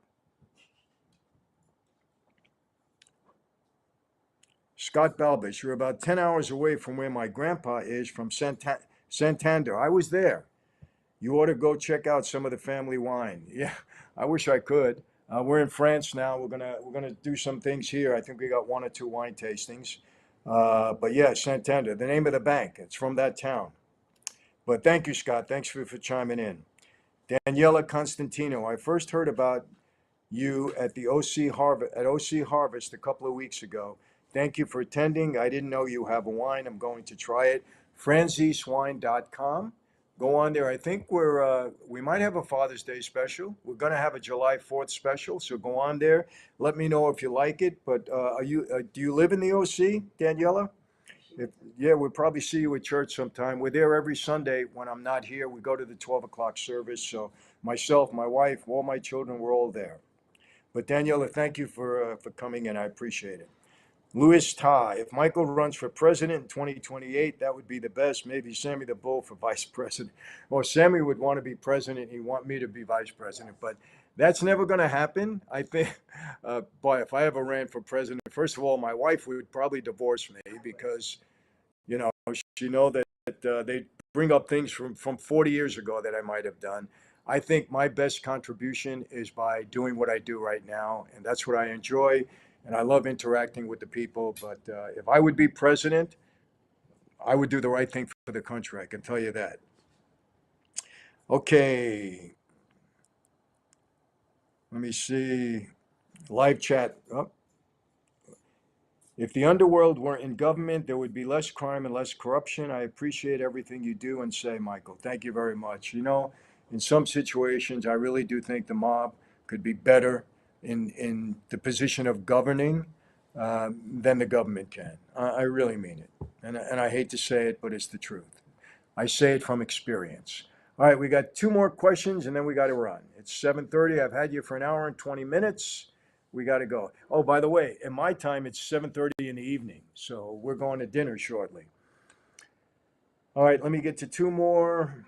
Scott Balbus, you're about 10 hours away from where my grandpa is from Santander. I was there. You ought to go check out some of the family wine. Yeah, I wish I could. We're in France now. We're gonna do some things here. I think we got one or two wine tastings. But yeah, Santander, the name of the bank. It's from that town. But thank you, Scott. Thanks for chiming in. Daniela Constantino, I first heard about you at the OC Harvest a couple of weeks ago. Thank you for attending. I didn't know you have a wine. I'm going to try it. franziswine.com. Go on there. I think we might have a Father's Day special. We're going to have a July 4th special, so go on there. Let me know if you like it. But do you live in the OC, Daniela? Yeah, we'll probably see you at church sometime. We're there every Sunday when I'm not here. We go to the 12 o'clock service. So myself, my wife, all my children, we're all there. But Daniela, thank you for coming in. I appreciate it. Louis Ta, if Michael runs for president in 2028, that would be the best. Maybe Sammy the Bull for vice president. Well, Sammy would want to be president. He'd want me to be vice president. But that's never going to happen. I think, boy, if I ever ran for president, first of all, my wife would probably divorce me because, you know, she know that they bring up things from 40 years ago that I might have done. I think my best contribution is by doing what I do right now, and that's what I enjoy. And I love interacting with the people. But if I would be president, I would do the right thing for the country. I can tell you that. Okay. Let me see. Live chat. Oh. If the underworld were in government, there would be less crime and less corruption. I appreciate everything you do and say, Michael. Thank you very much. You know, in some situations, I really do think the mob could be better in the position of governing. than the government can. I really mean it. And I hate to say it, but it's the truth. I say it from experience. All right, we got two more questions and then we got to run. It's 7:30. I've had you for an hour and 20 minutes. We got to go. Oh, by the way, in my time, it's 7:30 in the evening. So we're going to dinner shortly. All right, let me get to two more.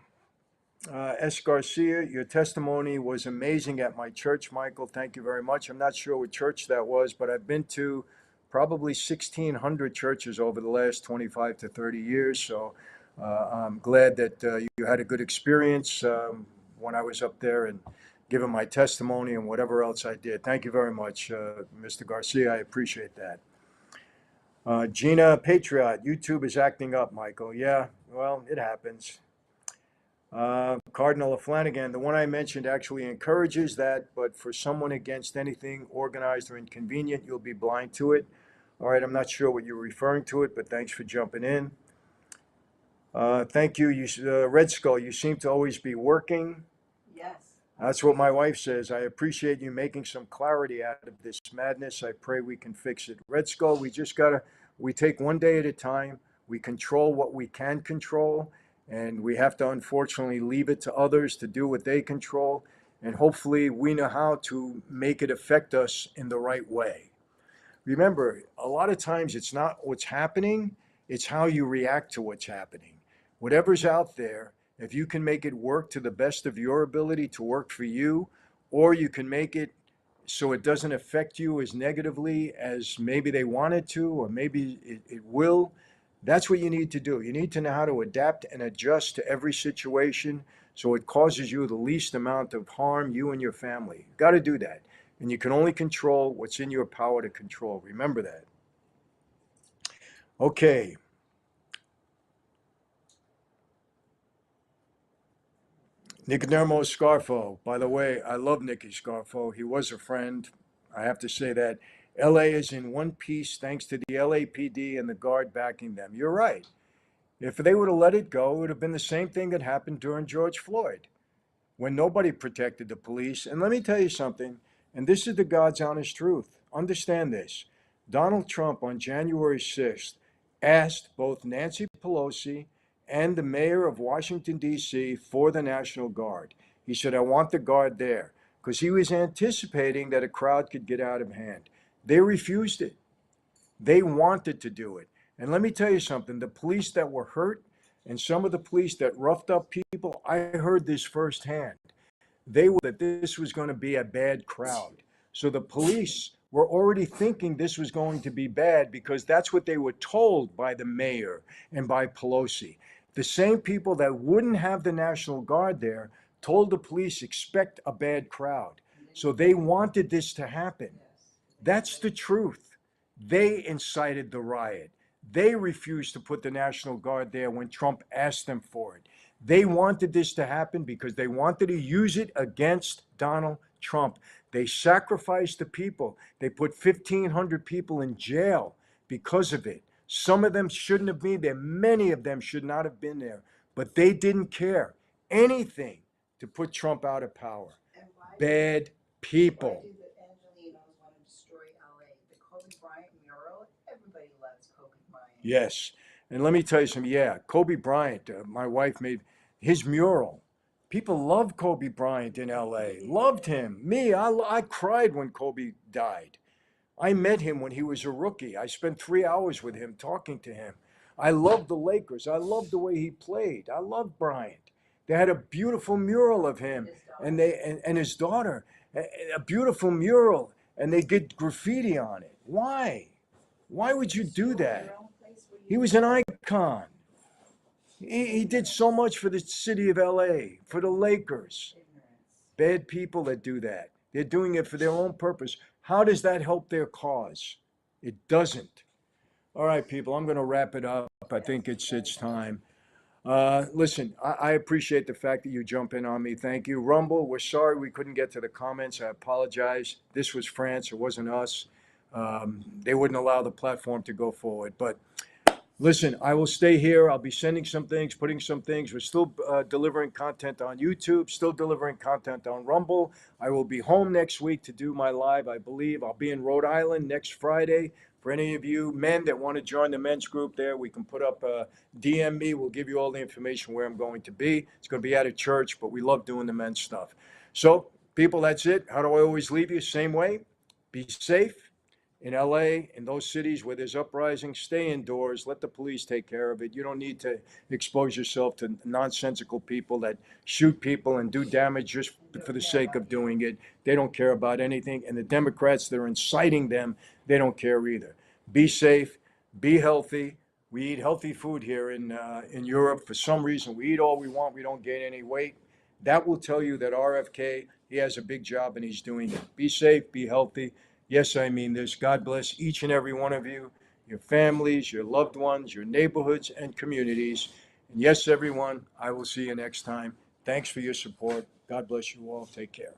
S. Garcia, your testimony was amazing at my church, Michael. Thank you very much. I'm not sure what church that was, but I've been to probably 1,600 churches over the last 25 to 30 years. So I'm glad that you had a good experience when I was up there and giving my testimony and whatever else I did. Thank you very much, Mr. Garcia. I appreciate that. Gina Patriot, YouTube is acting up, Michael. Yeah, well, it happens. Cardinal Flanagan, the one I mentioned actually encourages that, but for someone against anything organized or inconvenient, you'll be blind to it. All right, I'm not sure what you're referring to it, but thanks for jumping in. Thank you, Red Skull. You seem to always be working. Yes. That's what my wife says. I appreciate you making some clarity out of this madness. I pray we can fix it. Red Skull, we take one day at a time. We control what we can control, and we have to unfortunately leave it to others to do what they control. And hopefully we know how to make it affect us in the right way. Remember, a lot of times it's not what's happening, it's how you react to what's happening. Whatever's out there, if you can make it work to the best of your ability to work for you, or you can make it so it doesn't affect you as negatively as maybe they want it to, or maybe it will, that's what you need to do. You need to know how to adapt and adjust to every situation so it causes you the least amount of harm, you and your family. You've got to do that. And you can only control what's in your power to control. Remember that. Okay. Nicodemo Scarfo. By the way, I love Nicky Scarfo. He was a friend. I have to say that. LA is in one piece thanks to the LAPD and the guard backing them. You're right. If they would have let it go, it would have been the same thing that happened during George Floyd, when nobody protected the police. And let me tell you something, and this is the God's honest truth. Understand this. Donald Trump on January 6th asked both Nancy Pelosi and the mayor of Washington, D.C. for the National Guard. He said, I want the guard there, because he was anticipating that a crowd could get out of hand. They refused it. They wanted to do it. And let me tell you something, the police that were hurt and some of the police that roughed up people, I heard this firsthand. They were that this was going to be a bad crowd. So the police were already thinking this was going to be bad because that's what they were told by the mayor and by Pelosi. The same people that wouldn't have the National Guard there told the police expect a bad crowd. So they wanted this to happen. That's the truth. They incited the riot. They refused to put the National Guard there when Trump asked them for it. They wanted this to happen because they wanted to use it against Donald Trump. They sacrificed the people. They put 1,500 people in jail because of it. Some of them shouldn't have been there. Many of them should not have been there. But they didn't care anything to put Trump out of power. Bad people. Yes. And let me tell you something. Yeah, Kobe Bryant, my wife made his mural. People love Kobe Bryant in LA. Loved him. Me, I cried when Kobe died. I met him when he was a rookie. I spent 3 hours with him talking to him. I loved the Lakers. I loved the way he played. I loved Bryant. They had a beautiful mural of him and his daughter, a beautiful mural, and they did graffiti on it. Why? Why would you do that? He was an icon. He did so much for the city of LA, for the Lakers. Bad people that do that. They're doing it for their own purpose. How does that help their cause? It doesn't. All right, people, I'm going to wrap it up. I think it's time. Listen, I appreciate the fact that you jump in on me. Thank you. Rumble, we're sorry we couldn't get to the comments. I apologize. This was France. It wasn't us. They wouldn't allow the platform to go forward. But listen, I will stay here. I'll be sending some things, putting some things. We're still delivering content on YouTube, still delivering content on Rumble. I will be home next week to do my live, I believe. I'll be in Rhode Island next Friday For any of you men that want to join the men's group there, we can put up DM me. We'll give you all the information where I'm going to be. It's going to be at a church, but we love doing the men's stuff. So, people, that's it. How do I always leave you? Same way. Be safe. In LA, in those cities where there's uprising, stay indoors. Let the police take care of it. You don't need to expose yourself to nonsensical people that shoot people and do damage just for the sake of doing it. They don't care about anything. And the Democrats that are inciting them, they don't care either. Be safe, be healthy. We eat healthy food here in Europe. For some reason, we eat all we want. We don't gain any weight. That will tell you that RFK, he has a big job and he's doing it. Be safe, be healthy. Yes, I mean this. God bless each and every one of you, your families, your loved ones, your neighborhoods, and communities. And yes, everyone, I will see you next time. Thanks for your support. God bless you all. Take care.